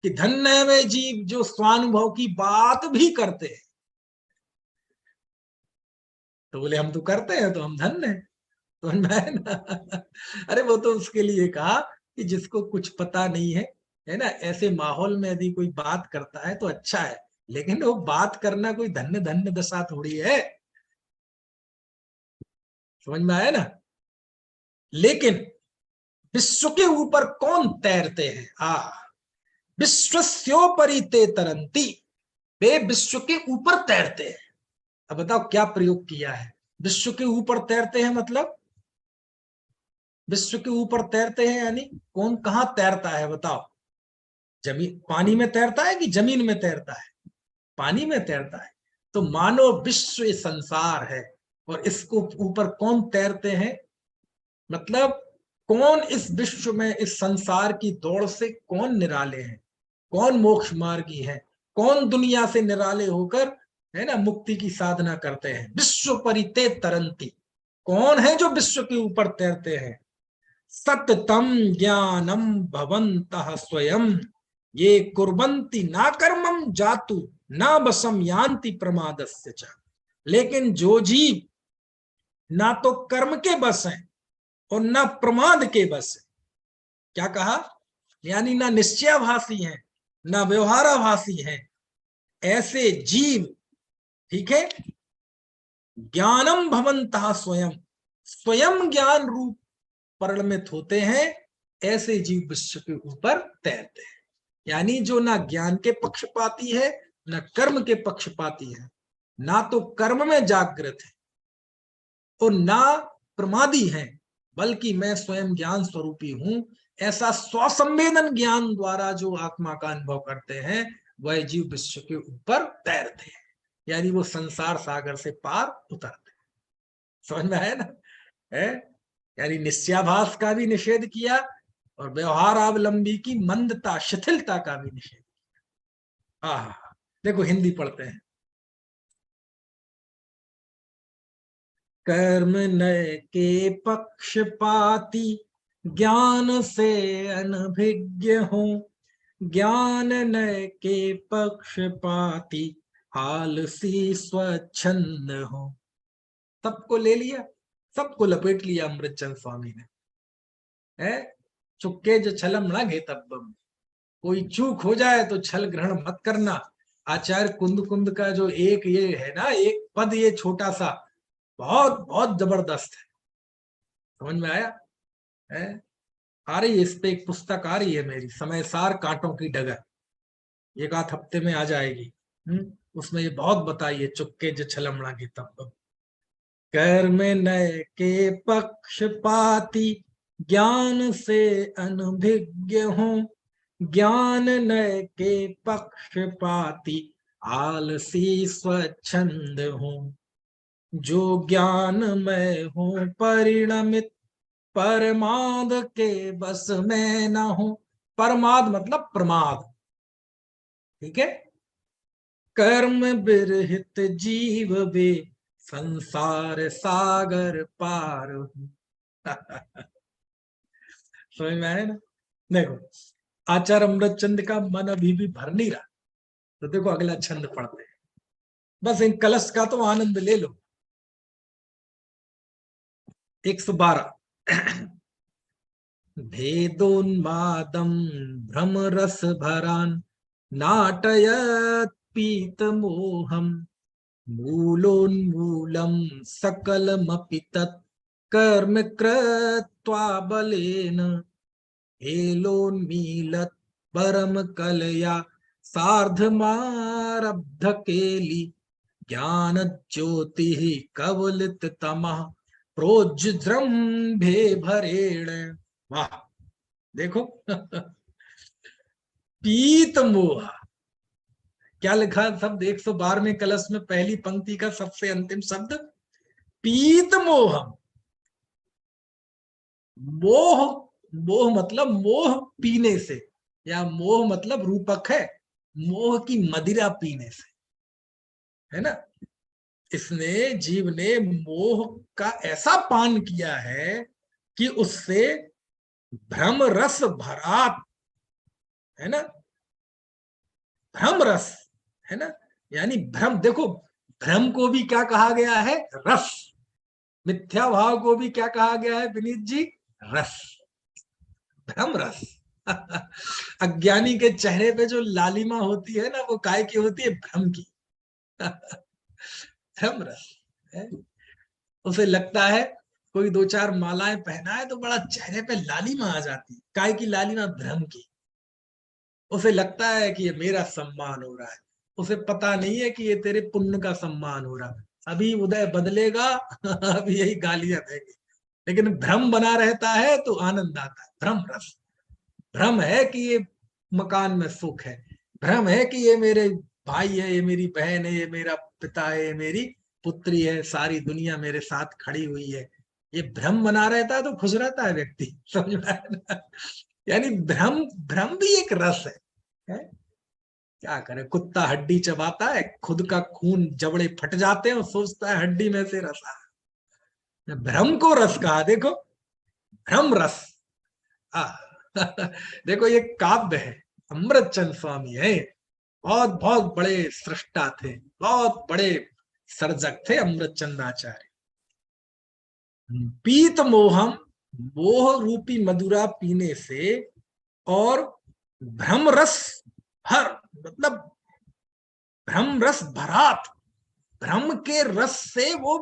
कि धन्य है वे जीव जो स्वानुभव की बात भी करते हैं। तो बोले हम तो करते हैं तो हम धन्य हैं, तो मैं ना अरे वो तो उसके लिए कहा कि जिसको कुछ पता नहीं है ना, ऐसे माहौल में यदि कोई बात करता है तो अच्छा है, लेकिन वो बात करना कोई धन्य धन्य दशा थोड़ी है, समझ में आया ना। लेकिन विश्व के ऊपर कौन तैरते हैं, विश्वस्योपरि ते तरंती, वे विश्व के ऊपर तैरते हैं। अब बताओ क्या प्रयोग किया है, विश्व के ऊपर तैरते हैं मतलब विश्व के ऊपर तैरते हैं यानी कौन कहां तैरता है बताओ, जमीन पानी में तैरता है कि जमीन में तैरता है, पानी में तैरता है। तो मानो विश्व संसार है और इसको ऊपर कौन तैरते हैं, मतलब कौन इस विश्व में इस संसार की दौड़ से कौन निराले हैं, कौन मोक्ष मार्गी है, कौन दुनिया से निराले होकर है ना मुक्ति की साधना करते हैं। विश्व परिते तरंती, कौन है जो विश्व के ऊपर तैरते हैं। सततम ज्ञानम भवन्तः स्वयं ये कुर्वन्ति ना कर्मम जातु ना बसम यान्ति प्रमादस्य च। लेकिन जो जीव ना तो कर्म के बस हैं और ना प्रमाद के बस है, क्या कहा, यानी ना निश्चयाभासी हैं ना व्यवहाराभासी हैं, ऐसे जीव, ठीक है, ज्ञानम भवन्तः स्वयं, स्वयं ज्ञान रूप परिणमित होते हैं, ऐसे जीव विश्व के ऊपर तैरते हैं। यानी जो ना ज्ञान के पक्षपाती है ना कर्म के पक्षपाती है, ना तो कर्म में जागृत है और ना प्रमादी है, बल्कि मैं स्वयं ज्ञान स्वरूपी हूं, ऐसा स्वसंवेदन ज्ञान द्वारा जो आत्मा का अनुभव करते हैं, वह जीव विश्व के ऊपर तैरते हैं, यानी वो संसार सागर से पार उतरते हैं। समझ में आया ना, है यानी निश्चयाभास का भी निषेध किया और व्यवहारावलंबी की मंदता शिथिलता का भी निषेध किया। देखो हिंदी पढ़ते हैं। कर्म नय के पक्षपाती ज्ञान से अनभिज्ञ हो, ज्ञान नय के पक्षपाती हाल सी स्वच्छंद हो। सबको ले लिया, सबको लपेट लिया अमृतचंद स्वामी ने। है चुक्के जो छलम ना घे तब, कोई चूक हो जाए तो छल ग्रहण मत करना। आचार्य कुंद कुंद का जो एक ये है ना, एक पद ये छोटा सा बहुत बहुत जबरदस्त है। समझ में आया है? आ रही है इस पे एक पुस्तक आ रही है मेरी, समय सार कांटों की डगर, एक आध हफ्ते में आ जाएगी। उसमें ये बहुत बताइए चुक्के जो छलमणा की तब। कर में नय के पक्षपाती, ज्ञान से अनभिज्ञ हूँ। ज्ञान नय के पक्षपाती, आलसी स्वच्छंद हूँ। जो ज्ञान में हूँ परिणमित, परमाद के बस में न हूँ। परमाद मतलब प्रमाद, ठीक है। कर्म बिरहित जीव वे, संसार सागर पार हूँ। समझ में आया ना? देखो आचार्य अमृतचंद का मन अभी भी भर नहीं रहा, तो देखो अगला छंद पढ़ते हैं। बस इन कलश का तो आनंद ले लो। 112। भेदोन्मादं भ्रम रस भरान, नाटयत पीत मोहम। मूलोन्मूलं सकलमपि तत्, कर्म कृत्वा बलेन। हेलोन्मीलत् परम कलया, सार्धमारब्ध केली। ज्ञान ज्योति कवलित तमः, प्रोज्जृंभे भरेण। वाह देखो पीत मोह, क्या लिखा शब्द 112वें कलश में, पहली पंक्ति का सबसे अंतिम शब्द पीत मोह। मोह, मोह मतलब मोह पीने से, या मोह मतलब रूपक है, मोह की मदिरा पीने से, है ना। इसने जीव ने मोह का ऐसा पान किया है कि उससे भ्रम रस भरात, है ना, भ्रम रस, है ना, यानी भ्रम। देखो भ्रम को भी क्या कहा गया है? रस। मिथ्या भाव को भी क्या कहा गया है विनीत जी? रस, भ्रम रस। अज्ञानी के चेहरे पे जो लालिमा होती है ना, वो काय की होती है? भ्रम की। भ्रम रस है? उसे लगता है कोई दो चार मालाएं पहना है तो बड़ा चेहरे पे लालिमा आ जाती है। काय की लालिमा? भ्रम की। उसे लगता है कि ये मेरा सम्मान हो रहा है, उसे पता नहीं है कि ये तेरे पुण्य का सम्मान हो रहा है। अभी उदय बदलेगा, अभी यही गालियां देंगे, लेकिन भ्रम बना रहता है तो आनंद आता है। भ्रम रस। भ्रम है कि ये मकान में सुख है, भ्रम है कि ये मेरे भाई है, ये मेरी बहन है, ये मेरा पिता है, ये मेरी पुत्री है, सारी दुनिया मेरे साथ खड़ी हुई है। ये भ्रम बना रहता है तो खुश रहता है व्यक्ति। समझ में आया ना? यानी भ्रम, भ्रम भी एक रस है? क्या करे, कुत्ता हड्डी चबाता है, खुद का खून जबड़े फट जाते हैं और सोचता है हड्डी में से रस आ। भ्रम को रस कहा, देखो भ्रम रस। देखो ये काव्य है, अमृतचंद स्वामी है, बहुत बहुत बड़े सृष्टा थे, बहुत बड़े सर्जक थे अमृतचंद आचार्य। पीत मोहम, मोह रूपी मदिरा पीने से, और भ्रम रस भर मतलब भ्रम रस भरात, भ्रम के रस से वो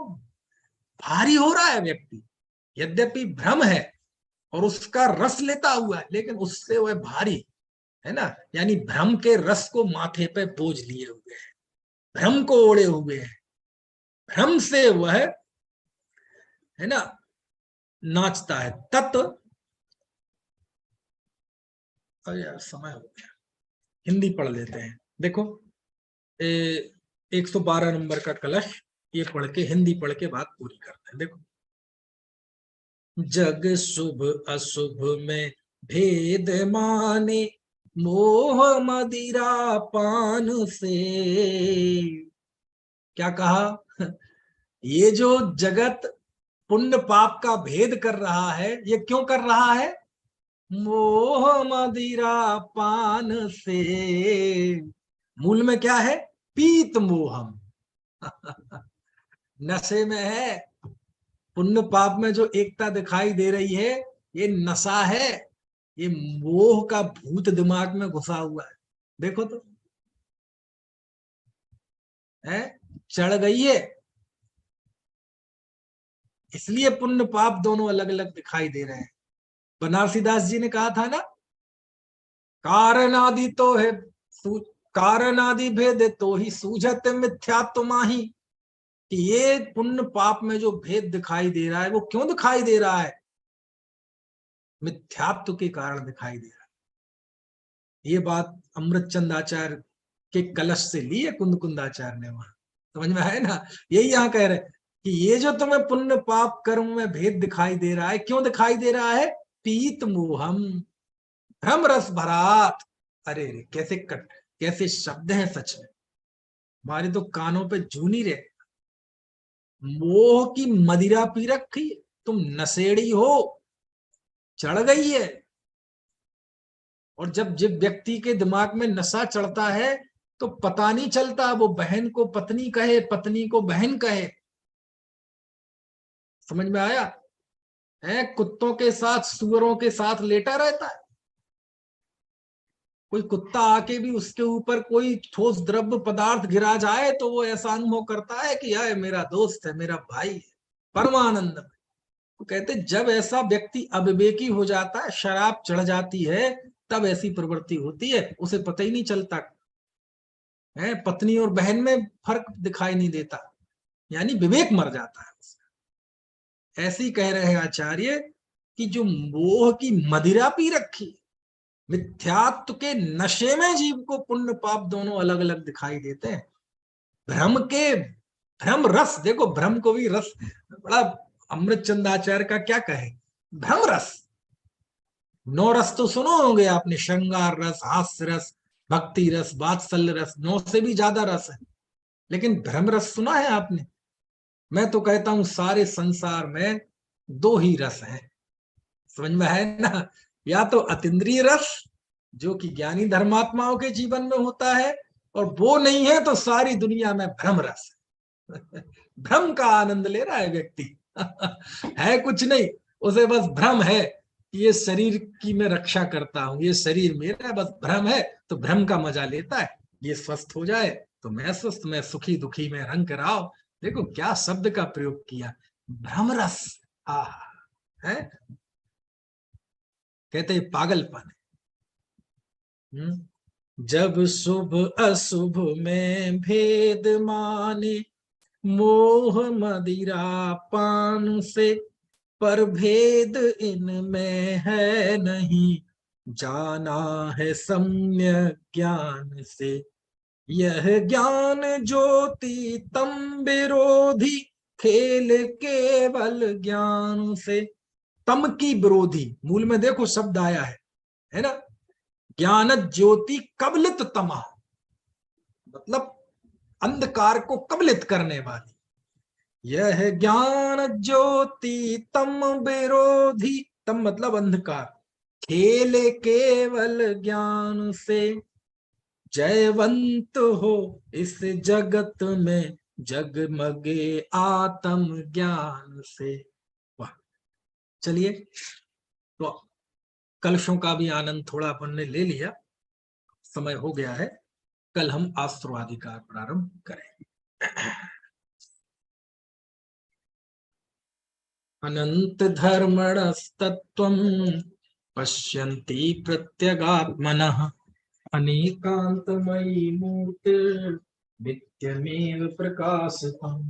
भारी हो रहा है व्यक्ति। यद्यपि भ्रम है और उसका रस लेता हुआ है, लेकिन उससे वह भारी है ना, यानी भ्रम के रस को माथे पे बोझ लिए हुए है, भ्रम को ओढ़े हुए है, भ्रम से वह है ना नाचता है। तत्, यार समय हो गया, हिंदी पढ़ लेते हैं। देखो 112 नंबर का कलश, ये पढ़ के हिंदी पढ़ के बात पूरी करते हैं। देखो, जग शुभ अशुभ में भेद माने, मोह मदिरा पान से। क्या कहा? ये जो जगत पुण्य पाप का भेद कर रहा है, ये क्यों कर रहा है? मोह मदिरा पान से। मूल में क्या है? पीत मोहम। नशे में है, पुण्य पाप में जो एकता दिखाई दे रही है, ये नशा है, ये मोह का भूत दिमाग में घुसा हुआ है। देखो तो है, चढ़ गई है, इसलिए पुण्य पाप दोनों अलग अलग दिखाई दे रहे हैं। बनारसी दास जी ने कहा था ना, कारण आदि तो है, कारण आदि भेद तो ही सूझत मिथ्यात्व माही, कि ये पुण्य पाप में जो भेद दिखाई दे रहा है वो क्यों दिखाई दे रहा है? मिथ्यात्व के कारण दिखाई दे रहा है। ये बात अमृतचंद आचार्य के कलश से ली है कुंद कुंदाचार्य ने, वहां समझ में आए ना। यही यहाँ कह रहे कि ये जो तुम्हें पुण्य पाप कर्म में भेद दिखाई दे रहा है, क्यों दिखाई दे रहा है? पीत मोहम भ्रम रस भरात। अरे कैसे शब्द हैं सच में, हमारे तो कानों पे जू नहीं रहे। मोह की मदिरा पी रखी, तुम नशेड़ी हो, चढ़ गई है। और जब व्यक्ति के दिमाग में नशा चढ़ता है तो पता नहीं चलता, वो बहन को पत्नी कहे, पत्नी को बहन कहे। समझ में आया है? कुत्तों के साथ, सुअरों के साथ लेटा रहता है। कोई कुत्ता आके भी उसके ऊपर कोई ठोस द्रव्य पदार्थ गिरा जाए तो वो ऐसा अनुभव करता है कि यार मेरा दोस्त है, मेरा भाई है, परमानंद में। तो कहते जब ऐसा व्यक्ति अविवेकी हो जाता है, शराब चढ़ जाती है, तब ऐसी प्रवृत्ति होती है, उसे पता ही नहीं चलता है। पत्नी और बहन में फर्क दिखाई नहीं देता, यानी विवेक मर जाता है उसका। ऐसे ही कह रहे हैं आचार्य कि जो मोह की मदिरा पी रखी, मिथ्यात्व के नशे में जीव को पुण्य पाप दोनों अलग अलग दिखाई देते हैं। भ्रम रस, देखो भ्रम को भी रस, बड़ा अमृतचंद आचार्य का क्या कहे, भ्रम रस। 9 रस तो सुनो होंगे आपने, श्रृंगार रस, हास्य रस, भक्ति रस, वात्सल्य रस, 9 से भी ज्यादा रस है। लेकिन भ्रम रस सुना है आपने? मैं तो कहता हूं सारे संसार में 2 ही रस हैं, समझ में है ना। या तो अतीन्द्रिय रस जो कि ज्ञानी धर्मात्माओं के जीवन में होता है, और वो नहीं है तो सारी दुनिया में भ्रम रस भ्रम का आनंद ले रहा है व्यक्ति है कुछ नहीं, उसे बस भ्रम है कि ये शरीर की मैं रक्षा करता हूं, ये शरीर मेरा, बस भ्रम है, तो भ्रम का मजा लेता है। ये स्वस्थ हो जाए तो मैं स्वस्थ, मैं सुखी दुखी में रंग कराओ। देखो क्या शब्द का प्रयोग किया, भ्रम रस। है, कहते पागलपन है। जब शुभ अशुभ में भेद माने, मोह मदिरा पान से, पर भेद इनमें है नहीं, जाना है सम्यक ज्ञान से। यह ज्ञान ज्योति तम विरोधी, खेल केवल ज्ञान से। तम की विरोधी, मूल में देखो शब्द आया है ना, ज्ञान ज्योति कबलित तमा, मतलब अंधकार को कबलित करने वाली। यह ज्ञान ज्योति तम विरोधी, तम मतलब अंधकार, खेले केवल ज्ञान से। जयवंत हो इस जगत में, जगमगे आत्म ज्ञान से। वाह, चलिए तो कलशों का भी आनंद थोड़ा अपन ने ले लिया, समय हो गया है, कल हम आश्रवाधिकार प्रारंभ करेंगे। अनंत धर्मणस्तत्वं पश्यन्ति प्रत्यगात्मनः, अनेकांतमयी मूर्तिर्नित्यमेव प्रकाशतम्।